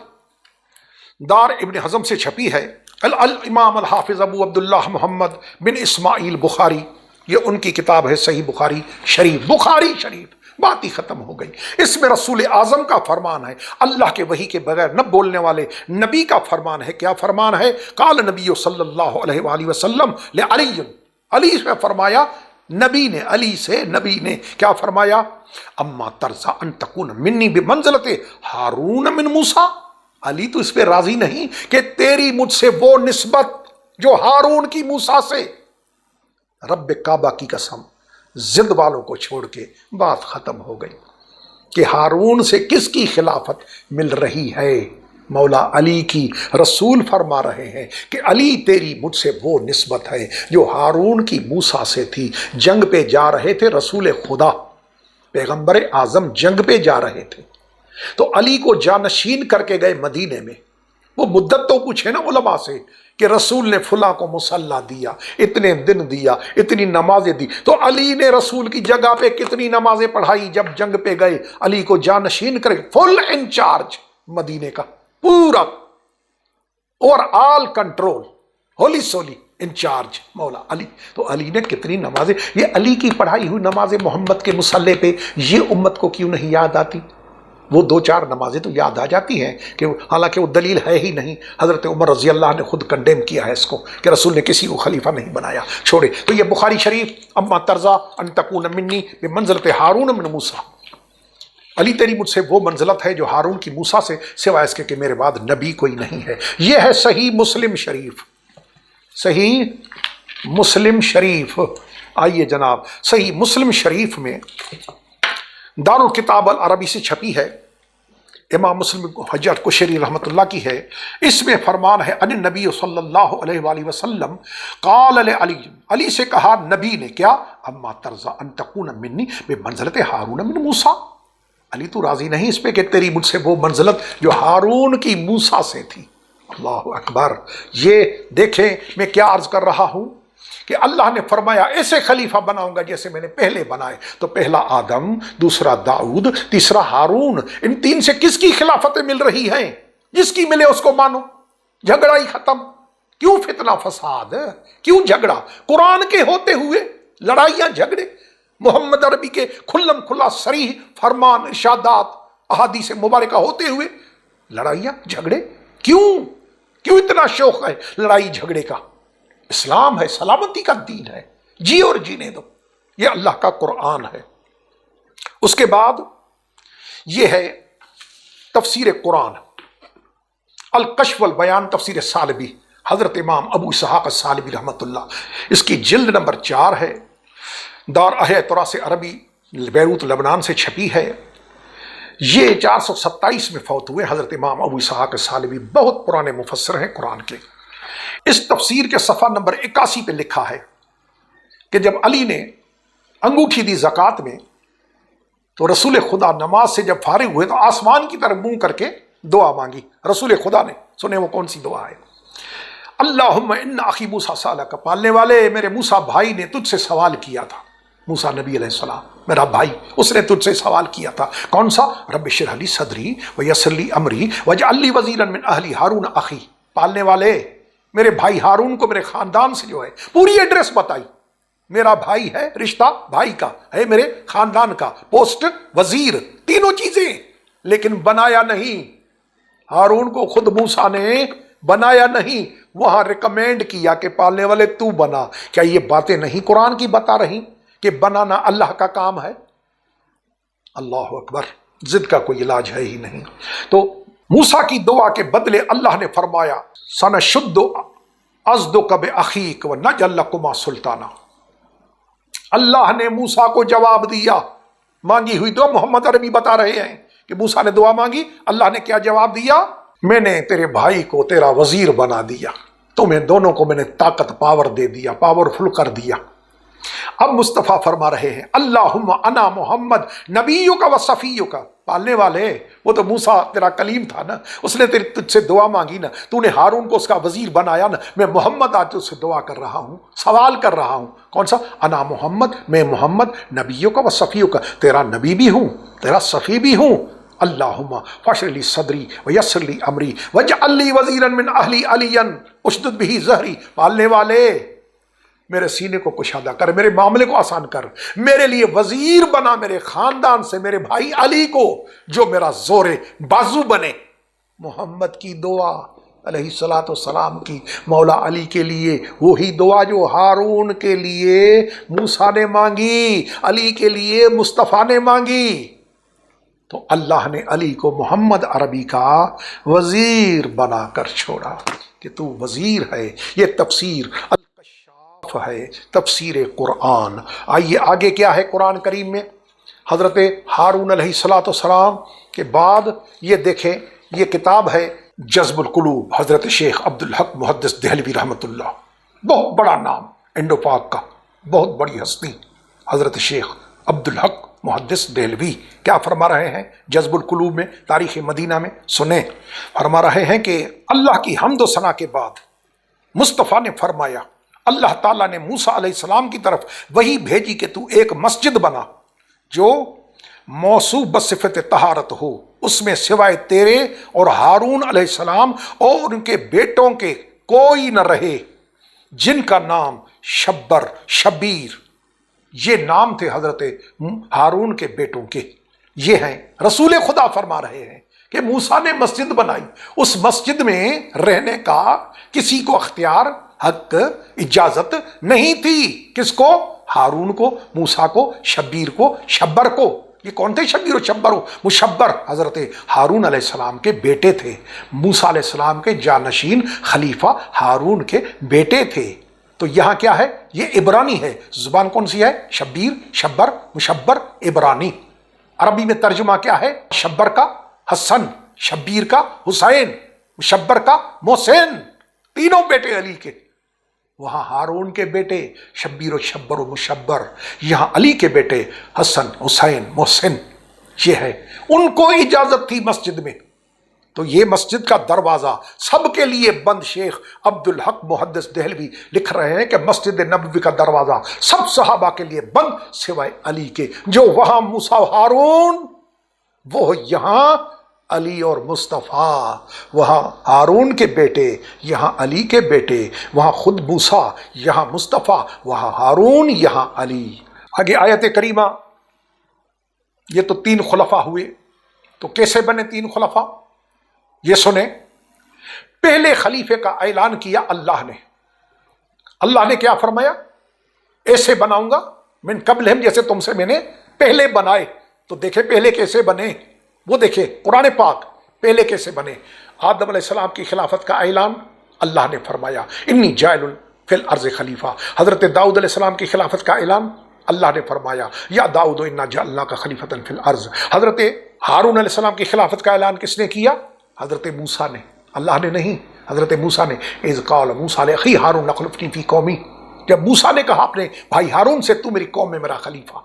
دار ابن حزم سے چھپی ہے، الامام الحافظ ابو عبداللہ محمد بن اسماعیل بخاری، یہ ان کی کتاب ہے صحیح بخاری شریف۔ بخاری شریف بات ہی ختم ہو گئی۔ اس میں رسول اعظم کا فرمان ہے، اللہ کے وحی کے بغیر نہ بولنے والے نبی کا فرمان ہے۔ کیا فرمان ہے؟ قال نبی صلی اللہ علیہ وآلہ وسلم لعلی، علی سے فرمایا، نبی نے علی سے نبی نے کیا فرمایا؟ اما ترضى ان تكون منی بمنزلت ہارون من موسیٰ، علی تو اس پہ راضی نہیں کہ تیری مجھ سے وہ نسبت جو ہارون کی موسیٰ سے؟ رب کعبہ کی قسم، ضد والوں کو چھوڑ کے بات ختم ہو گئی کہ ہارون سے کس کی خلافت مل رہی ہے؟ مولا علی کی۔ رسول فرما رہے ہیں کہ علی تیری مجھ سے وہ نسبت ہے جو ہارون کی موسیٰ سے تھی۔ جنگ پہ جا رہے تھے رسول خدا، پیغمبر اعظم جنگ پہ جا رہے تھے تو علی کو جانشین کر کے گئے مدینے میں۔ وہ مدت تو پوچھے نا علماء سے کہ رسول نے فلاں کو مصلی دیا، اتنے دن دیا، اتنی نمازیں دی، تو علی نے رسول کی جگہ پہ کتنی نمازیں پڑھائی جب جنگ پہ گئے؟ علی کو جانشین کر کے فل انچارج مدینے کا پورا، اور آل کنٹرول، ہولی سولی انچارج مولا علی۔ تو علی نے کتنی نمازیں، یہ علی کی پڑھائی ہوئی نماز محمد کے مصلی پہ یہ امت کو کیوں نہیں یاد آتی؟ وہ دو چار نمازیں تو یاد آ جاتی ہیں کہ حالانکہ وہ دلیل ہے ہی نہیں۔ حضرت عمر رضی اللہ نے خود کنڈیم کیا ہے اس کو کہ رسول نے کسی کو خلیفہ نہیں بنایا، چھوڑے۔ تو یہ بخاری شریف، اما ترضى ان تكون منی بمنزلت ہارون من موسیٰ، علی تیری مجھ سے وہ منزلت ہے جو ہارون کی موسیٰ سے، سوائے اس کے کہ میرے بعد نبی کوئی نہیں ہے۔ یہ ہے صحیح مسلم شریف، صحیح مسلم شریف۔ آئیے جناب، صحیح مسلم شریف میں دارالکتاب العربی سے چھپی ہے، امام مسلم حجت کشری رحمۃ اللہ کی ہے۔ اس میں فرمان ہے ان نبی صلی اللہ علیہ وآلہ وسلم قال لعلی، علی سے کہا نبی نے کیا؟ اما ترضى ان تكون منی بمنزلت ہارون من موسیٰ، علی تو راضی نہیں اس پہ کہ تیری مجھ سے وہ منزلت جو ہارون کی موسیٰ سے تھی۔ اللہ اکبر۔ یہ دیکھیں میں کیا عرض کر رہا ہوں کہ اللہ نے فرمایا ایسے خلیفہ بناؤں گا جیسے میں نے پہلے بنائے۔ تو پہلا آدم، دوسرا داؤد، تیسرا ہارون، ان تین سے کس کی خلافتیں مل رہی ہیں؟ جس کی ملے اس کو مانو، جھگڑا ہی ختم۔ کیوں فتنہ فساد، کیوں جھگڑا؟ قرآن کے ہوتے ہوئے لڑائیاں جھگڑے، محمد عربی کے کھلم کھلا صریح فرمان ارشادات احادیث مبارکہ ہوتے ہوئے لڑائیاں جھگڑے، کیوں اتنا شوق ہے لڑائی جھگڑے کا؟ اسلام ہے، سلامتی کا دین ہے، جی اور جینے دو، یہ اللہ کا قرآن ہے۔ اس کے بعد یہ ہے تفسیر قرآن، الکشف والبیان، تفسیر سالبی، حضرت امام ابو اسحاق السالبی رحمۃ اللہ، اس کی جلد نمبر 4 ہے، دار احیاء تراث عربی بیروت لبنان سے چھپی ہے۔ یہ 427 میں فوت ہوئے حضرت امام ابو اسحاق سالمی، بہت پرانے مفسر ہیں قرآن کے۔ اس تفسیر کے صفحہ نمبر 81 پہ لکھا ہے کہ جب علی نے انگوٹھی دی زکوٰۃ میں تو رسول خدا نماز سے جب فارغ ہوئے تو آسمان کی طرف منہ کر کے دعا مانگی۔ رسول خدا نے سنے وہ کون سی دعا ہے؟ اللہم ان اخی موسیٰ سالک، پالنے والے میرے موسیٰ بھائی نے تجھ سے سوال کیا تھا۔ موسیٰ نبی علیہ السلام میرا بھائی، اس نے تجھ سے سوال کیا تھا، کون سا؟ رب اشرح لی صدری ویسر لی امری واجعل لی وزیرا من اہلی ہارون اخی، پالنے والے میرے بھائی ہارون کو میرے خاندان سے جو ہے پوری ایڈریس بتائی، میرا بھائی ہے، رشتہ بھائی کا ہے، میرے خاندان کا، پوسٹ وزیر، تینوں چیزیں، لیکن بنایا نہیں۔ ہارون کو خود موسیٰ نے بنایا نہیں، وہاں ریکمینڈ کیا کہ پالنے والے تو بنا۔ کیا یہ باتیں نہیں قرآن کی بتا رہی کہ بنانا اللہ کا کام ہے؟ اللہ اکبر، ضد کا کوئی علاج ہے ہی نہیں۔ تو موسیٰ کی دعا کے بدلے اللہ نے فرمایا سنشد ازدک باخیک ونجعل لکما سلطانا۔ اللہ نے موسیٰ کو جواب دیا، مانگی ہوئی دعا محمد عربی بتا رہے ہیں کہ موسیٰ نے دعا مانگی، اللہ نے کیا جواب دیا؟ میں نے تیرے بھائی کو تیرا وزیر بنا دیا، تمہیں دونوں کو میں نے طاقت پاور دے دیا، پاورفل کر دیا۔ اب مصطفیٰ فرما رہے ہیں اللہم انا محمد نبیک و صفیک، پالنے والے وہ تو موسیٰ تیرا کلیم تھا نا، اس نے تجھ سے دعا مانگی نا، تو نے ہارون کو اس کا وزیر بنایا نا، میں محمد آج تجھ سے دعا کر رہا ہوں، سوال کر رہا ہوں، کون سا؟ انا محمد، میں محمد، نبیک و صفیک، تیرا نبی بھی ہوں تیرا صفی بھی ہوں۔ اللہم فاشرح لی صدری ویسر لی امری واجعل لی وزیرا من اہلی علی اشدد بہ ظہری، پالنے والے میرے سینے کو کشادہ کر، میرے معاملے کو آسان کر، میرے لیے وزیر بنا میرے خاندان سے میرے بھائی علی کو، جو میرا زور بازو بنے۔ محمد کی دعا علیہ الصلوۃ والسلام کی مولا علی کے لیے، وہی دعا جو ہارون کے لیے موسیٰ نے مانگی، علی کے لیے مصطفیٰ نے مانگی۔ تو اللہ نے علی کو محمد عربی کا وزیر بنا کر چھوڑا کہ تو وزیر ہے۔ یہ تفسیر الکشاف ہے، تفسیر قرآن۔ آئیے آگے کیا ہے قرآن کریم میں؟ حضرت ہارون علیہ الصلوۃ والسلام کے بعد یہ دیکھیں، یہ کتاب ہے جذب القلوب، حضرت شیخ عبدالحق محدث دہلوی رحمۃ اللہ، بہت بڑا نام انڈو پاک کا، بہت بڑی ہستی حضرت شیخ عبدالحق محدث دہلوی کیا فرما رہے ہیں جذب القلوب میں، تاریخ مدینہ میں؟ سنیں، فرما رہے ہیں کہ اللہ کی حمد و ثنا کے بعد مصطفیٰ نے فرمایا، اللہ تعالیٰ نے موسیٰ علیہ السلام کی طرف وہی بھیجی کہ تو ایک مسجد بنا جو موصوف بصفت طہارت ہو، اس میں سوائے تیرے اور ہارون علیہ السلام اور ان کے بیٹوں کے کوئی نہ رہے، جن کا نام شبر، شبیر، یہ نام تھے حضرت ہارون کے بیٹوں کے۔ یہ ہیں رسول خدا فرما رہے ہیں کہ موسیٰ نے مسجد بنائی، اس مسجد میں رہنے کا کسی کو اختیار، حق، اجازت نہیں تھی۔ کس کو؟ ہارون کو، موسیٰ کو، شبیر کو، شبر کو۔ یہ کون تھے شبیر و شبر؟ مشبر حضرت ہارون علیہ السلام کے بیٹے تھے، موسیٰ علیہ السلام کے جانشین خلیفہ ہارون کے بیٹے تھے۔ تو یہاں کیا ہے؟ یہ عبرانی ہے، زبان کون سی ہے؟ شبیر، شبر، مشبر، عبرانی۔ عربی میں ترجمہ کیا ہے؟ شبر کا حسن، شبیر کا حسین، مشبر کا محسن، تینوں بیٹے علی کے۔ وہاں ہارون کے بیٹے شبیر و شبر و مشبر، یہاں علی کے بیٹے حسن، حسین، محسن، یہ ہے۔ ان کو اجازت تھی مسجد میں، تو یہ مسجد کا دروازہ سب کے لیے بند۔ شیخ عبدالحق محدث دہلوی لکھ رہے ہیں کہ مسجد نبوی کا دروازہ سب صحابہ کے لیے بند سوائے علی کے، جو وہاں موسیٰ و ہارون، وہ یہاں علی اور مصطفیٰ، وہاں ہارون کے بیٹے، یہاں علی کے بیٹے، وہاں خود موسیٰ، یہاں مصطفیٰ، وہاں ہارون، یہاں علی۔ آگے آیت کریمہ، یہ تو 3 خلفاء ہوئے، تو کیسے بنے 3 خلفاء؟ یہ سنیں، پہلے خلیفے کا اعلان کیا اللہ نے۔ اللہ نے کیا فرمایا؟ ایسے بناؤں گا من قبلہم، جیسے تم سے میں نے پہلے بنائے۔ تو دیکھیں پہلے کیسے بنے، وہ دیکھیں قرآن پاک پہلے کیسے بنے۔ آدم علیہ السلام کی خلافت کا اعلان اللہ نے فرمایا، انی جاعل فی الارض خلیفہ۔ حضرت داؤد علیہ السلام کی خلافت کا اعلان اللہ نے فرمایا یا داؤد انا جعلناک خلیفۃ فی الارض، حضرت ہارون علیہ السلام کی خلافت کا اعلان کس نے کیا؟ حضرت موسیٰ نے، اللہ نے نہیں، حضرت موسیٰ نے۔ اذ قال موسیٰ لاخیہ ہارون اخلفنی فی قومی، جب موسیٰ نے کہا اپنے بھائی ہارون سے تو میری قوم میں میرا خلیفہ،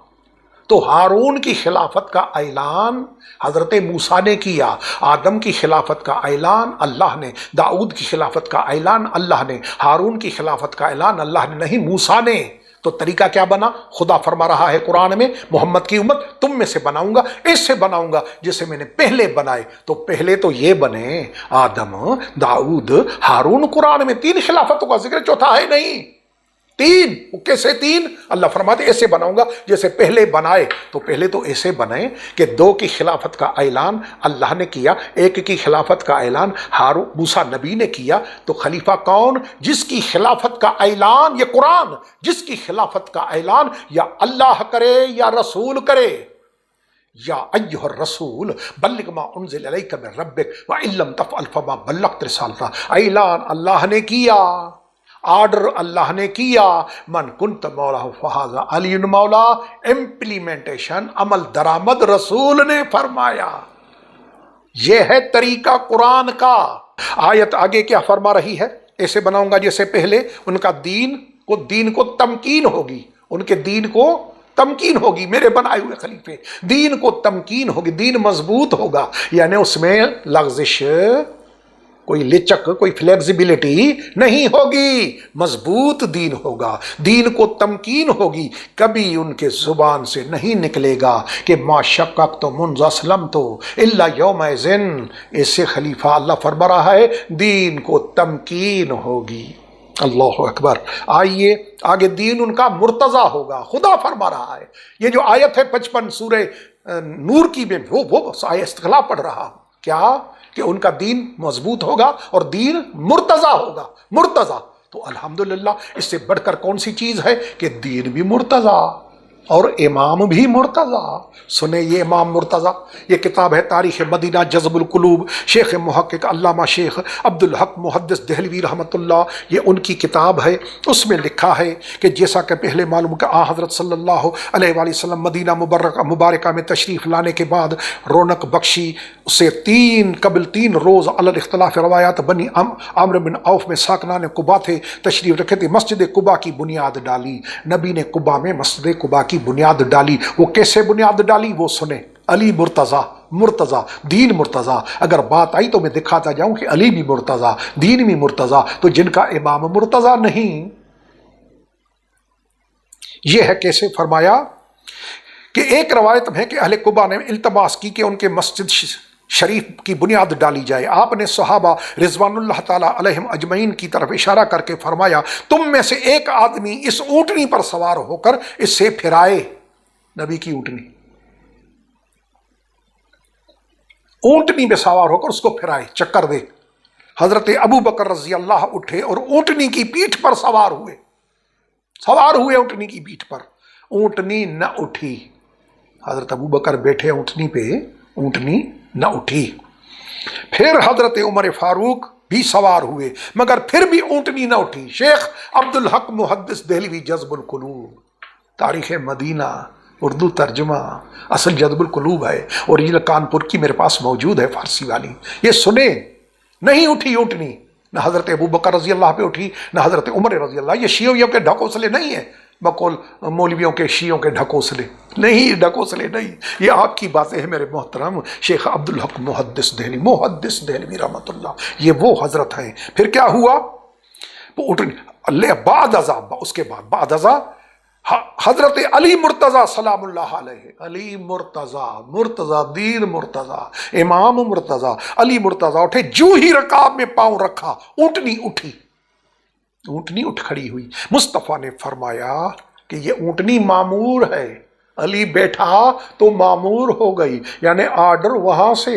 تو ہارون کی خلافت کا اعلان حضرت موسیٰ نے کیا، آدم کی خلافت کا اعلان اللہ نے، داؤد کی خلافت کا اعلان اللہ نے، ہارون کی خلافت کا اعلان اللہ نے نہیں، موسیٰ نے۔ تو طریقہ کیا بنا؟ خدا فرما رہا ہے قرآن میں محمد کی امت تم میں سے بناؤں گا، اس سے بناؤں گا جسے میں نے پہلے بنائے۔ تو پہلے تو یہ بنے آدم، داؤد، ہارون۔ قرآن میں 3 خلافتوں کا ذکر، چوتھا ہے نہیں، 3۔ وہ کیسے 3؟ اللہ فرماتے ایسے بناؤں گا جیسے پہلے بنائے۔ تو پہلے تو ایسے بنائے کہ 2 کی خلافت کا اعلان اللہ نے کیا، 1 کی خلافت کا اعلان ہارون موسیٰ نبی نے کیا۔ تو خلیفہ کون؟ جس کی خلافت کا اعلان، یہ قرآن، جس کی خلافت کا اعلان یا اللہ کرے یا رسول کرے۔ یا ایھا الرسول بلغ ما انزل الیک من ربک وان لم تفعل فما بلغت رسالتہ، اعلان اللہ نے کیا، آرڈر اللہ نے کیا، من کنت مولا فہذا علی مولا، امپلیمنٹیشن، عمل درآمد رسول نے فرمایا۔ یہ ہے طریقہ قرآن کا۔ آیت آگے کیا فرما رہی ہے؟ ایسے بناؤں گا جیسے پہلے، ان کا دین کو تمکین ہوگی، ان کے دین کو تمکین ہوگی، میرے بنائے ہوئے خلیفے، دین کو تمکین ہوگی، دین مضبوط ہوگا، یعنی اس میں لغزش، کوئی لچک، کوئی فلیکسیبلٹی نہیں ہوگی، مضبوط دین ہوگا، دین کو تمکین ہوگی۔ کبھی ان کے زبان سے نہیں نکلے گا کہ ما شققت منذ اسلمت الا یومئذ، ایسے خلیفہ اللہ فرما رہا ہے دین کو تمکین ہوگی۔ اللہ اکبر۔ آئیے آگے، دین ان کا مرتضی ہوگا، خدا فرما رہا ہے۔ یہ جو آیت ہے 55 سورہ نور کی میں، وہ آیت استغلا پڑھ رہا ہوں، کیا کہ ان کا دین مضبوط ہوگا اور دین مرتضی ہوگا۔ مرتضی تو الحمدللہ، اس سے بڑھ کر کون سی چیز ہے کہ دین بھی مرتضی اور امام بھی مرتضی۔ سنیں یہ امام مرتضی، یہ کتاب ہے تاریخ مدینہ جذب القلوب، شیخ محقق علامہ شیخ عبدالحق محدث دہلوی رحمۃ اللہ، یہ ان کی کتاب ہے۔ اس میں لکھا ہے کہ جیسا کہ پہلے معلوم کہ حضرت صلی اللہ علیہ وآلہ وسلم مدینہ مبارکہ میں تشریف لانے کے بعد رونق بخشی، اسے 3 روز علی الاختلاف روایات بنی عمرو بن عوف میں ساکنان قبا تھے، تشریف رکھے تھے، مسجد قبا کی بنیاد ڈالی۔ نبی نے قبا میں مسجد قبا کی بنیاد ڈالی۔ وہ کیسے بنیاد ڈالی وہ سنیں۔ علی مرتضی، دین مرتضی۔ اگر بات آئی تو میں دکھاتا جاؤں کہ علی بھی مرتضی، دین بھی مرتضی، تو جن کا امام مرتضی نہیں، یہ ہے کیسے فرمایا کہ ایک روایت میں ہے کہ اہل قبا نے التماس کی کہ ان کے مسجد شریف کی بنیاد ڈالی جائے۔ آپ نے صحابہ رضوان اللہ تعالیٰ علیہم اجمعین کی طرف اشارہ کر کے فرمایا تم میں سے ایک آدمی اس اونٹنی پر سوار ہو کر اس سے پھرائے، نبی کی اونٹنی پہ سوار ہو کر اس کو پھرائے، چکر دے۔ حضرت ابو بکر رضی اللہ اٹھے اور اونٹنی کی پیٹھ پر سوار ہوئے اونٹنی کی پیٹھ پر، اونٹنی نہ اٹھی۔ حضرت ابو بکر بیٹھے اونٹنی پہ، اونٹنی نہ اٹھی۔ پھر حضرت عمر فاروق بھی سوار ہوئے مگر پھر بھی اونٹنی نہ اٹھی۔ شیخ عبدالحق محدث دہلوی جذب القلوب، تاریخ مدینہ، اردو ترجمہ، اصل جذب القلوب ہے، اوریجنل کانپور کی میرے پاس موجود ہے فارسی والی، یہ سنیں۔ نہیں اٹھی اونٹنی، نہ حضرت ابو بکر رضی اللہ پہ اٹھی، نہ حضرت عمر رضی اللہ۔ یہ شیعوں کے ڈھکوسلے نہیں ہیں، بقول مولویوں کے شیعوں کے ڈھکوسلے نہیں، یہ آپ کی باتیں ہیں میرے محترم شیخ عبدالحق محدث دہلوی رحمۃ اللہ، یہ وہ حضرت ہیں۔ پھر کیا ہوا؟ وہ اٹھنے بعد عذاب، اس کے بعد عذاب حضرت علی مرتضی سلام اللہ علیہ، علی مرتضی، دین مرتضی، امام مرتضی، علی مرتضی اٹھے، جو ہی رکاب میں پاؤں رکھا اونٹنی اٹھ کھڑی ہوئی۔ مصطفیٰ نے فرمایا کہ یہ اونٹنی معمور ہے، علی بیٹھا تو معمور ہو گئی، یعنی آرڈر وہاں سے،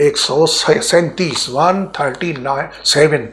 137 137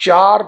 4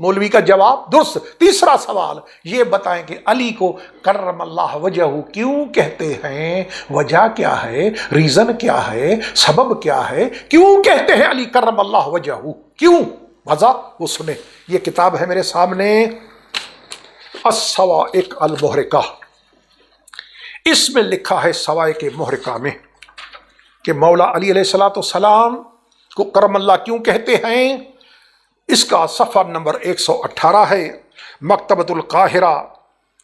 مولوی کا جواب درست۔ تیسرا سوال یہ بتائیں کہ علی کو کرم اللہ وجہ کیوں کہتے ہیں؟ وجہ کیا ہے؟ ریزن کیا ہے؟ سبب کیا ہے؟ کیوں کہتے ہیں علی کرم اللہ وجہ؟ کیوں؟ وجہ وہ سنیں۔ یہ کتاب ہے میرے سامنے، الصواعق المحرقہ۔ اس میں لکھا ہے صواعق محرقہ میں کہ مولا علی علیہ السلام کو کرم اللہ کیوں کہتے ہیں۔ اس کا صفحہ نمبر 118 ہے، مکتبۃ القاہرہ،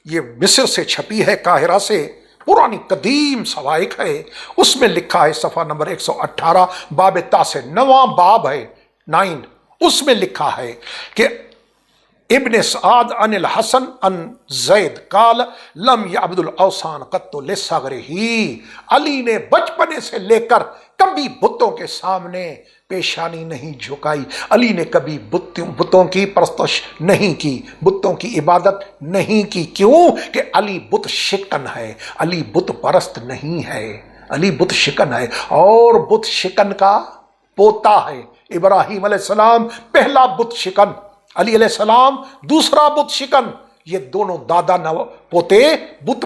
یہ مصر سے چھپی ہے، قاہرہ سے، پرانی قدیم صواعق ہے۔ اس میں لکھا ہے صفحہ نمبر 118 باب 9، 9واں باب ہے 9، اس میں لکھا ہے کہ ابن سعد عن الحسن عن زید قال لم یعبد الاوثان قط لصغرہ، علی نے بچپنے سے لے کر کبھی بتوں کے سامنے پیشانی نہیں جھکائی، علی نے کبھی بتوں کی پرستش نہیں کی، بتوں کی عبادت نہیں کی۔ کیوں؟ کہ علی بت شکن ہے، علی بت پرست نہیں ہے، علی بت شکن ہے، اور بت شکن کا پوتا ہے۔ ابراہیم علیہ السلام پہلا بت شکن، علی علیہ السلام دوسرا بت شکن، یہ دونوں دادا نو پوتے بت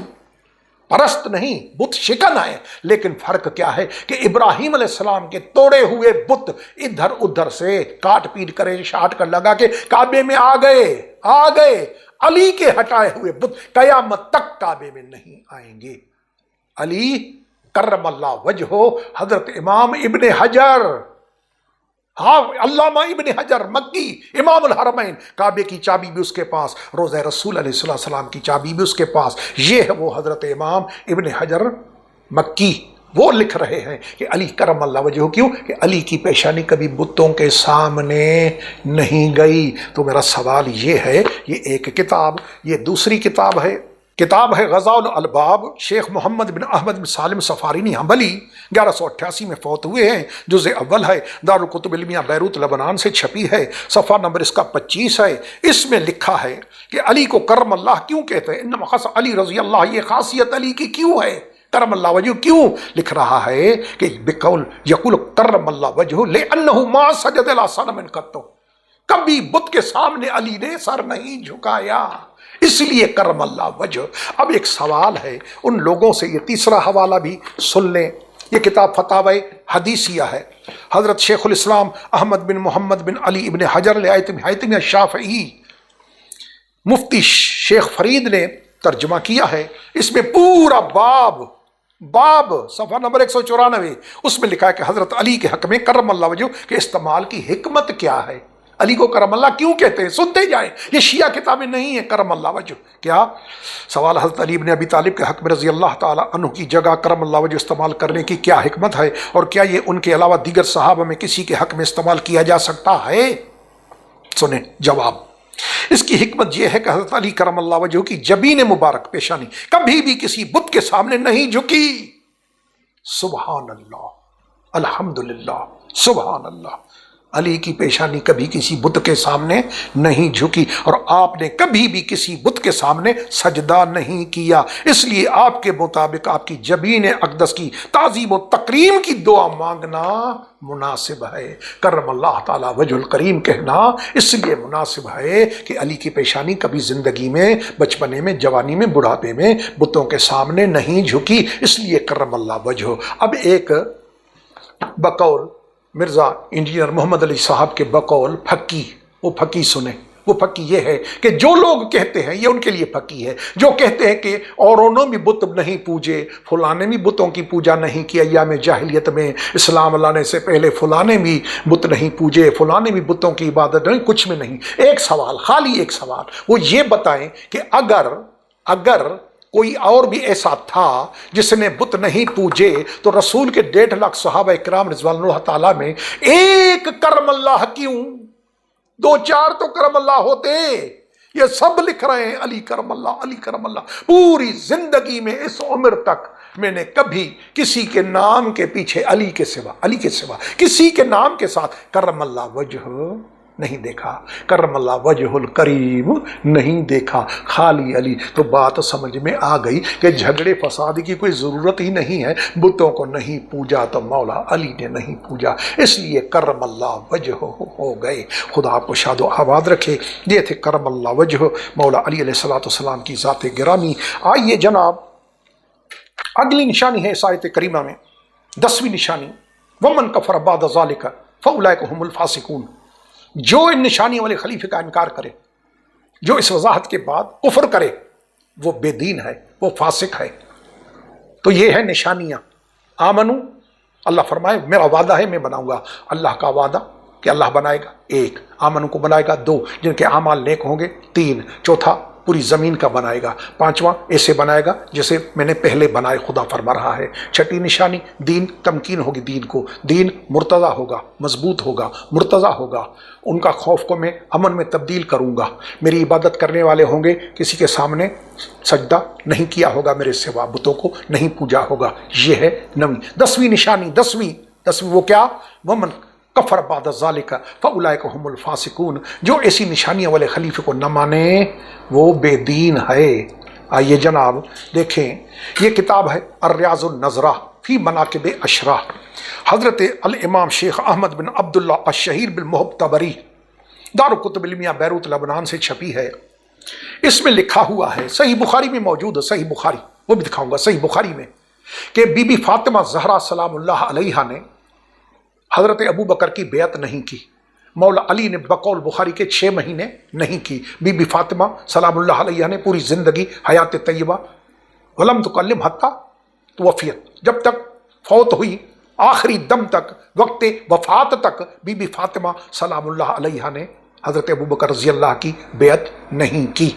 پرست نہیں، بت شکن ہے۔ لیکن فرق کیا ہے کہ ابراہیم علیہ السلام کے توڑے ہوئے بت ادھر ادھر سے کاٹ پیٹ کرے شاٹ کر لگا کے کعبے میں آ گئے۔ علی کے ہٹائے ہوئے بت قیامت تک کعبے میں نہیں آئیں گے۔ علی کرم اللہ وجہہ، حضرت امام ابن حجر، ہاں علامہ ابن حجر مکی، امام الحرمین، کعبے کی چابی بھی اس کے پاس، روضہ رسول علیہ السلام کی چابی بھی اس کے پاس، یہ ہے وہ حضرت امام ابن حجر مکی۔ وہ لکھ رہے ہیں کہ علی کرم اللہ وجہہ، کیوں کہ علی کی پیشانی کبھی بتوں کے سامنے نہیں گئی۔ تو میرا سوال یہ ہے، یہ ایک کتاب، یہ دوسری کتاب ہے غزا الالباب، شیخ محمد بن احمد بن سالم سفارینی حنبلی 1188 میں فوت ہوئے ہیں، جزء اول ہے، دارالکتب علمیہ بیروت لبنان سے چھپی ہے، صفحہ نمبر اس کا 25 ہے۔ اس میں لکھا ہے کہ علی کو کرم اللہ کیوں کہتے ہیں، انما خاص علی رضی اللہ، یہ خاصیت علی کی کیوں ہے، کرم اللہ وجہ کیوں لکھ رہا ہے کہ بقول یقول کرم اللہ وجہ لأنہ ما سجد لصنم قط، کبھی بت کے سامنے علی نے سر نہیں جھکایا، اس لیے کرم اللہ وجہ۔ اب ایک سوال ہے ان لوگوں سے، یہ تیسرا حوالہ بھی سن لیں، یہ کتاب فتاوی حدیثیہ ہے، حضرت شیخ الاسلام احمد بن محمد بن علی ابن حجر الہیثمی الشافعی، مفتی شیخ فرید نے ترجمہ کیا ہے۔ اس میں پورا باب صفحہ نمبر 194، اس میں لکھا ہے کہ حضرت علی کے حق میں کرم اللہ وجہ کے استعمال کی حکمت کیا ہے، علی کو کرم اللہ کیوں کہتے ہیں، سنتے جائیں، یہ شیعہ کتابیں نہیں ہیں۔ کرم اللہ وجہ کیا سوال، حضرت علی بن ابی طالب کے حق میں رضی اللہ تعالی عنہ کی جگہ کرم اللہ وجہ استعمال کرنے کی کیا حکمت ہے، اور کیا یہ ان کے علاوہ دیگر صحابہ میں کسی کے حق میں استعمال کیا جا سکتا ہے؟ سنیں جواب، اس کی حکمت یہ ہے کہ حضرت علی کرم اللہ وجہ کی جبین مبارک پیشانی کبھی بھی کسی بت کے سامنے نہیں جھکی۔ سبحان اللہ، الحمدللہ، سبحان اللہ، علی کی پیشانی کبھی کسی بت کے سامنے نہیں جھکی، اور آپ نے کبھی بھی کسی بت کے سامنے سجدہ نہیں کیا، اس لیے آپ کے مطابق آپ کی جبین اقدس کی تعظیم و تکریم کی دعا مانگنا مناسب ہے۔ کرم اللہ تعالی وجہ الکریم کہنا اس لیے مناسب ہے کہ علی کی پیشانی کبھی زندگی میں، بچپنے میں، جوانی میں، بڑھاپے میں بتوں کے سامنے نہیں جھکی، اس لیے کرم اللہ وجہ۔ اب ایک بقول مرزا انجینئر محمد علی صاحب کے بقول پھکی، وہ پھکی سنیں، وہ پھکی یہ ہے کہ جو لوگ کہتے ہیں، یہ ان کے لیے پھکی ہے، جو کہتے ہیں کہ اوروں نے بھی بت نہیں پوجے، فلاں نے بھی بتوں کی پوجا نہیں کی ایام جاہلیت میں، اسلام لانے سے پہلے فلاں نے بھی بت نہیں پوجے، فلاں نے بھی بتوں کی عبادت نہیں، کچھ میں نہیں۔ ایک سوال، خالی ایک سوال، وہ یہ بتائیں کہ اگر کوئی اور بھی ایسا تھا جس نے بت نہیں پوجے تو رسول کے 1.5 لاکھ صحابہ اکرام رضوان اللہ تعالیٰ میں ایک کرم اللہ کیوں؟ 2-4 تو کرم اللہ ہوتے، یہ سب لکھ رہے ہیں علی کرم اللہ، علی کرم اللہ۔ پوری زندگی میں اس عمر تک میں نے کبھی کسی کے نام کے پیچھے علی کے سوا کسی کے نام کے ساتھ کرم اللہ وجہ نہیں دیکھا، کرم اللہ وجہ الکریم نہیں دیکھا، خالی علی۔ تو بات سمجھ میں آ گئی کہ جھگڑے فساد کی کوئی ضرورت ہی نہیں ہے، بتوں کو نہیں پوجا تو مولا علی نے نہیں پوجا، اس لیے کرم اللہ وجہ ہو گئے۔ خدا آپ کو شاد و آباد رکھے۔ یہ تھے کرم اللہ وجہ مولا علی علیہ السلام کی ذات گرامی۔ آئیے جناب اگلی نشانی ہے اس آیت کریمہ میں 10ویں نشانی، ومن کفر بعد ذالک فاولئک هم الفاسقون۔ جو ان نشانیوں والے خلیفے کا انکار کرے، جو اس وضاحت کے بعد کفر کرے، وہ بے دین ہے، وہ فاسق ہے۔ تو یہ ہے نشانیاں۔ آمنو، اللہ فرمائے میرا وعدہ ہے میں بناؤں گا۔ اللہ کا وعدہ کہ اللہ بنائے گا، ایک آمنو کو بنائے گا، دو جن کے اعمال نیک ہوں گے، تین چوتھا پوری زمین کا بنائے گا، پانچواں ایسے بنائے گا جیسے میں نے پہلے بنائے، خدا فرما رہا ہے۔ چھٹی نشانی دین، تمکین ہوگی دین کو، دین مرتضی ہوگا، مضبوط ہوگا، مرتضی ہوگا۔ ان کا خوف کو میں امن میں تبدیل کروں گا۔ میری عبادت کرنے والے ہوں گے، کسی کے سامنے سجدہ نہیں کیا ہوگا، میرے سوا بتوں کو نہیں پوجا ہوگا۔ یہ ہے 9ویں 10ویں نشانی۔ 10ویں وہ کیا؟ ومن کفر بعد ذالک فاولئک هم الفاسقون۔ جو ایسی نشانیاں والے خلیفے کو نہ مانے وہ بے دین ہے۔ آئیے جناب دیکھیں، یہ کتاب ہے الریاض النظرہ فی مناقب اشرا، حضرت الامام شیخ احمد بن عبداللہ الشہیر بالمحب طبری، دارالکتب علمیہ بیروت لبنان سے چھپی ہے۔ اس میں لکھا ہوا ہے، صحیح بخاری میں موجود ہے، صحیح بخاری وہ بھی دکھاؤں گا، صحیح بخاری میں، کہ بی بی فاطمہ زہرا سلام اللہ علیہا نے حضرت ابو بکر کی بیعت نہیں کی، مولا علی نے بقول بخاری کے 6 مہینے نہیں کی۔ بی بی فاطمہ سلام اللہ علیہ نے پوری زندگی حیات طیبہ ولم تکلم حتی توفیت، جب تک فوت ہوئی آخری دم تک، وقت وفات تک بی بی فاطمہ سلام اللہ علیہ نے حضرت ابو بکر رضی اللہ کی بیعت نہیں کی۔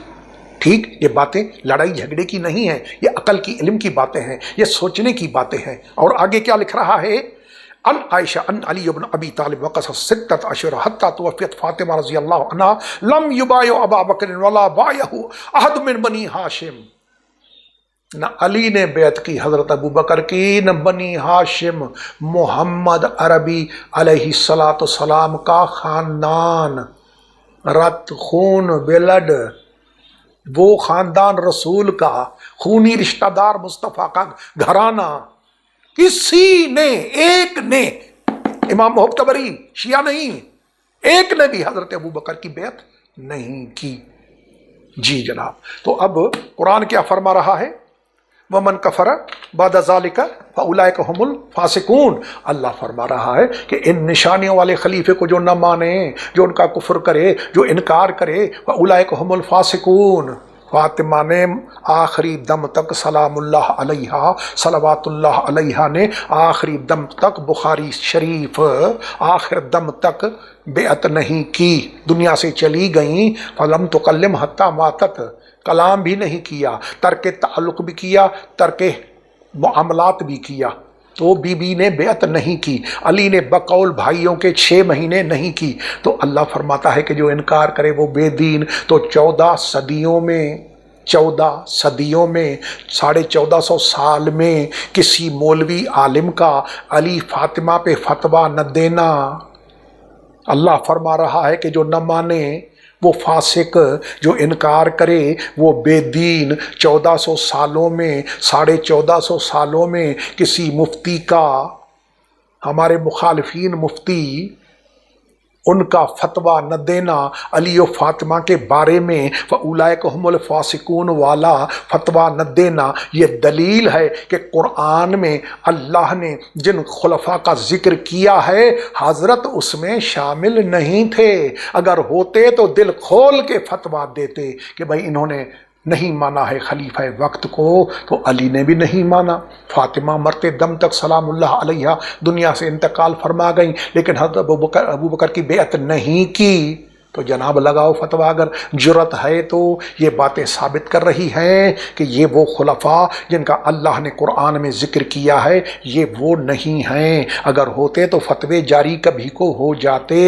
ٹھیک، یہ باتیں لڑائی جھگڑے کی نہیں ہیں، یہ عقل کی، علم کی باتیں ہیں، یہ سوچنے کی باتیں ہیں۔ اور آگے کیا لکھ رہا ہے؟ ان عائشہ ان علی بن ابی طالب وقص 6 اشہر حتی توفیت فاطمہ رضی اللہ عنہ لم یبایع ابا بکر ولا بایعہ احد من بنی ہاشم۔ نہ علی نے بیعت کی حضرت ابو بکر کی، نہ بنی ہاشم، محمد عربی علیہ السلام کا خاندان، رت خون بلڈ، وہ خاندان رسول کا، خونی رشتہ دار مصطفیٰ کا گھرانہ، کسی نے، ایک نے، امام محب طبری شیعہ نہیں، ایک نے بھی حضرت ابو بکر کی بیعت نہیں کی۔ جی جناب، تو اب قرآن کیا فرما رہا ہے؟ ومن کفر بعد ذالک فاولئک هم الفاسقون۔ اللہ فرما رہا ہے کہ ان نشانیوں والے خلیفے کو جو نہ مانے، جو ان کا کفر کرے، جو انکار کرے، فاولئک هم الفاسقون۔ فاطمہ نے آخری دم تک سلام اللہ علیہ، صلوات اللہ علیہ نے آخری دم تک، بخاری شریف، آخر دم تک بیعت نہیں کی، دنیا سے چلی گئیں۔ فلم تکلم حتی ماتت، کلام بھی نہیں کیا، ترک تعلق بھی کیا، ترک معاملات بھی کیا، تو بی بی نے بیعت نہیں کی۔ علی نے بقول بھائیوں کے 6 مہینے نہیں کی۔ تو اللہ فرماتا ہے کہ جو انکار کرے وہ بے دین۔ تو 14 صدیوں میں 1450 سال میں کسی مولوی عالم کا علی فاطمہ پہ فتویٰ نہ دینا۔ اللہ فرما رہا ہے کہ جو نہ مانے وہ فاسق، جو انکار کرے وہ بے دین۔ 1400 سالوں میں، 1450 سالوں میں کسی مفتی کا، ہمارے مخالفین مفتی، ان کا فتویٰ نہ دینا علی و فاطمہ کے بارے میں، فاولئک هم الفاسقون والا فتویٰ نہ دینا، یہ دلیل ہے کہ قرآن میں اللہ نے جن خلفاء کا ذکر کیا ہے حضرت اس میں شامل نہیں تھے۔ اگر ہوتے تو دل کھول کے فتویٰ دیتے کہ بھائی انہوں نے نہیں مانا ہے خلیفہ وقت کو، تو علی نے بھی نہیں مانا۔ فاطمہ مرتے دم تک سلام اللہ علیہ دنیا سے انتقال فرما گئیں، لیکن حضرت ابو بکر کی بیعت نہیں کی۔ تو جناب لگاؤ فتویٰ، اگر جرت ہے تو یہ باتیں ثابت کر رہی ہیں کہ یہ وہ خلفاء جن کا اللہ نے قرآن میں ذکر کیا ہے یہ وہ نہیں ہیں۔ اگر ہوتے تو فتوے جاری کبھی کو ہو جاتے،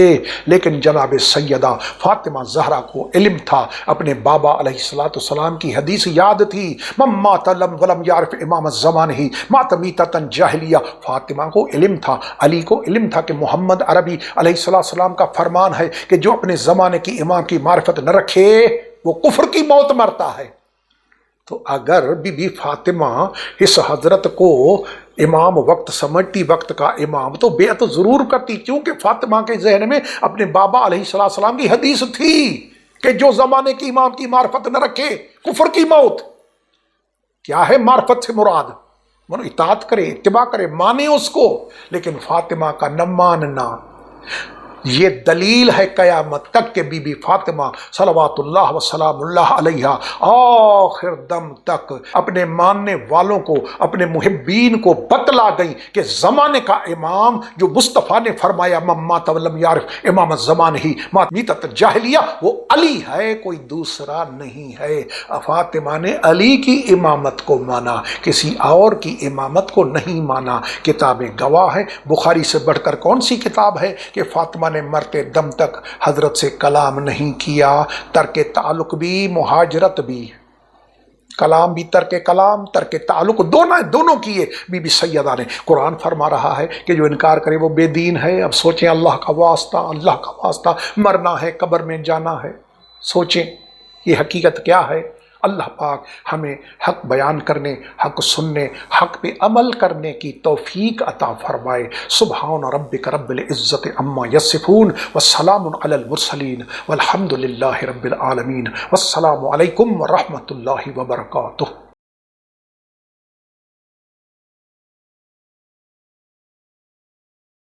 لیکن جناب سیدہ فاطمہ زہرا کو علم تھا، اپنے بابا علیہ السلام کی حدیث یاد تھی، من مات ولم یعرف امام الزمان ہی مات میتۃ جاہلیہ۔ فاطمہ کو علم تھا، علی کو علم تھا کہ محمد عربی علیہ السلام کا فرمان ہے کہ جو اپنے زمانے کی امام کی معرفت نہ رکھے وہ کفر کی موت مرتا ہے۔ تو اگر بی بی فاطمہ اس حضرت کو امام وقت سمجھتی، وقت کا امام، تو بیعت ضرور کرتی، کیونکہ فاطمہ کے ذہن میں اپنے بابا علیہ السلام کی حدیث تھی کہ جو زمانے کی امام کی معرفت نہ رکھے کفر کی موت۔ کیا ہے معرفت سے مراد؟ اطاعت کرے، اتباع کرے، مانے اس کو، لیکن فاطمہ کا نہ ماننا یہ دلیل ہے قیامت تک کہ بی بی فاطمہ صلوات اللہ وسلام اللہ علیہ آخر دم تک اپنے ماننے والوں کو، اپنے محبین کو بتلا گئی کہ زمانے کا امام جو مصطفیٰ نے فرمایا من مات ولم یعرف امام الزمان ہی مات میتۃ جاہلیہ، وہ علی ہے، کوئی دوسرا نہیں ہے۔ فاطمہ نے علی کی امامت کو مانا، کسی اور کی امامت کو نہیں مانا۔ کتابیں گواہ ہیں، بخاری سے بڑھ کر کون سی کتاب ہے کہ فاطمہ نے مرتے دم تک حضرت سے کلام نہیں کیا؟ ترک تعلق بھی، مہاجرت بھی، کلام بھی، ترک کلام ترک تعلق دونوں کیے بی بی سیدہ نے۔ قرآن فرما رہا ہے کہ جو انکار کرے وہ بے دین ہے۔ اب سوچیں، اللہ کا واسطہ مرنا ہے، قبر میں جانا ہے، سوچیں یہ حقیقت کیا ہے۔ اللہ پاک ہمیں حق بیان کرنے، حق سننے، حق پہ عمل کرنے کی توفیق عطا فرمائے۔ سبحان ربک رب العزت عما یصفون والسلام علی المرسلین والحمد للہ رب العالمین، والسلام علیکم ورحمۃ اللہ وبرکاتہ۔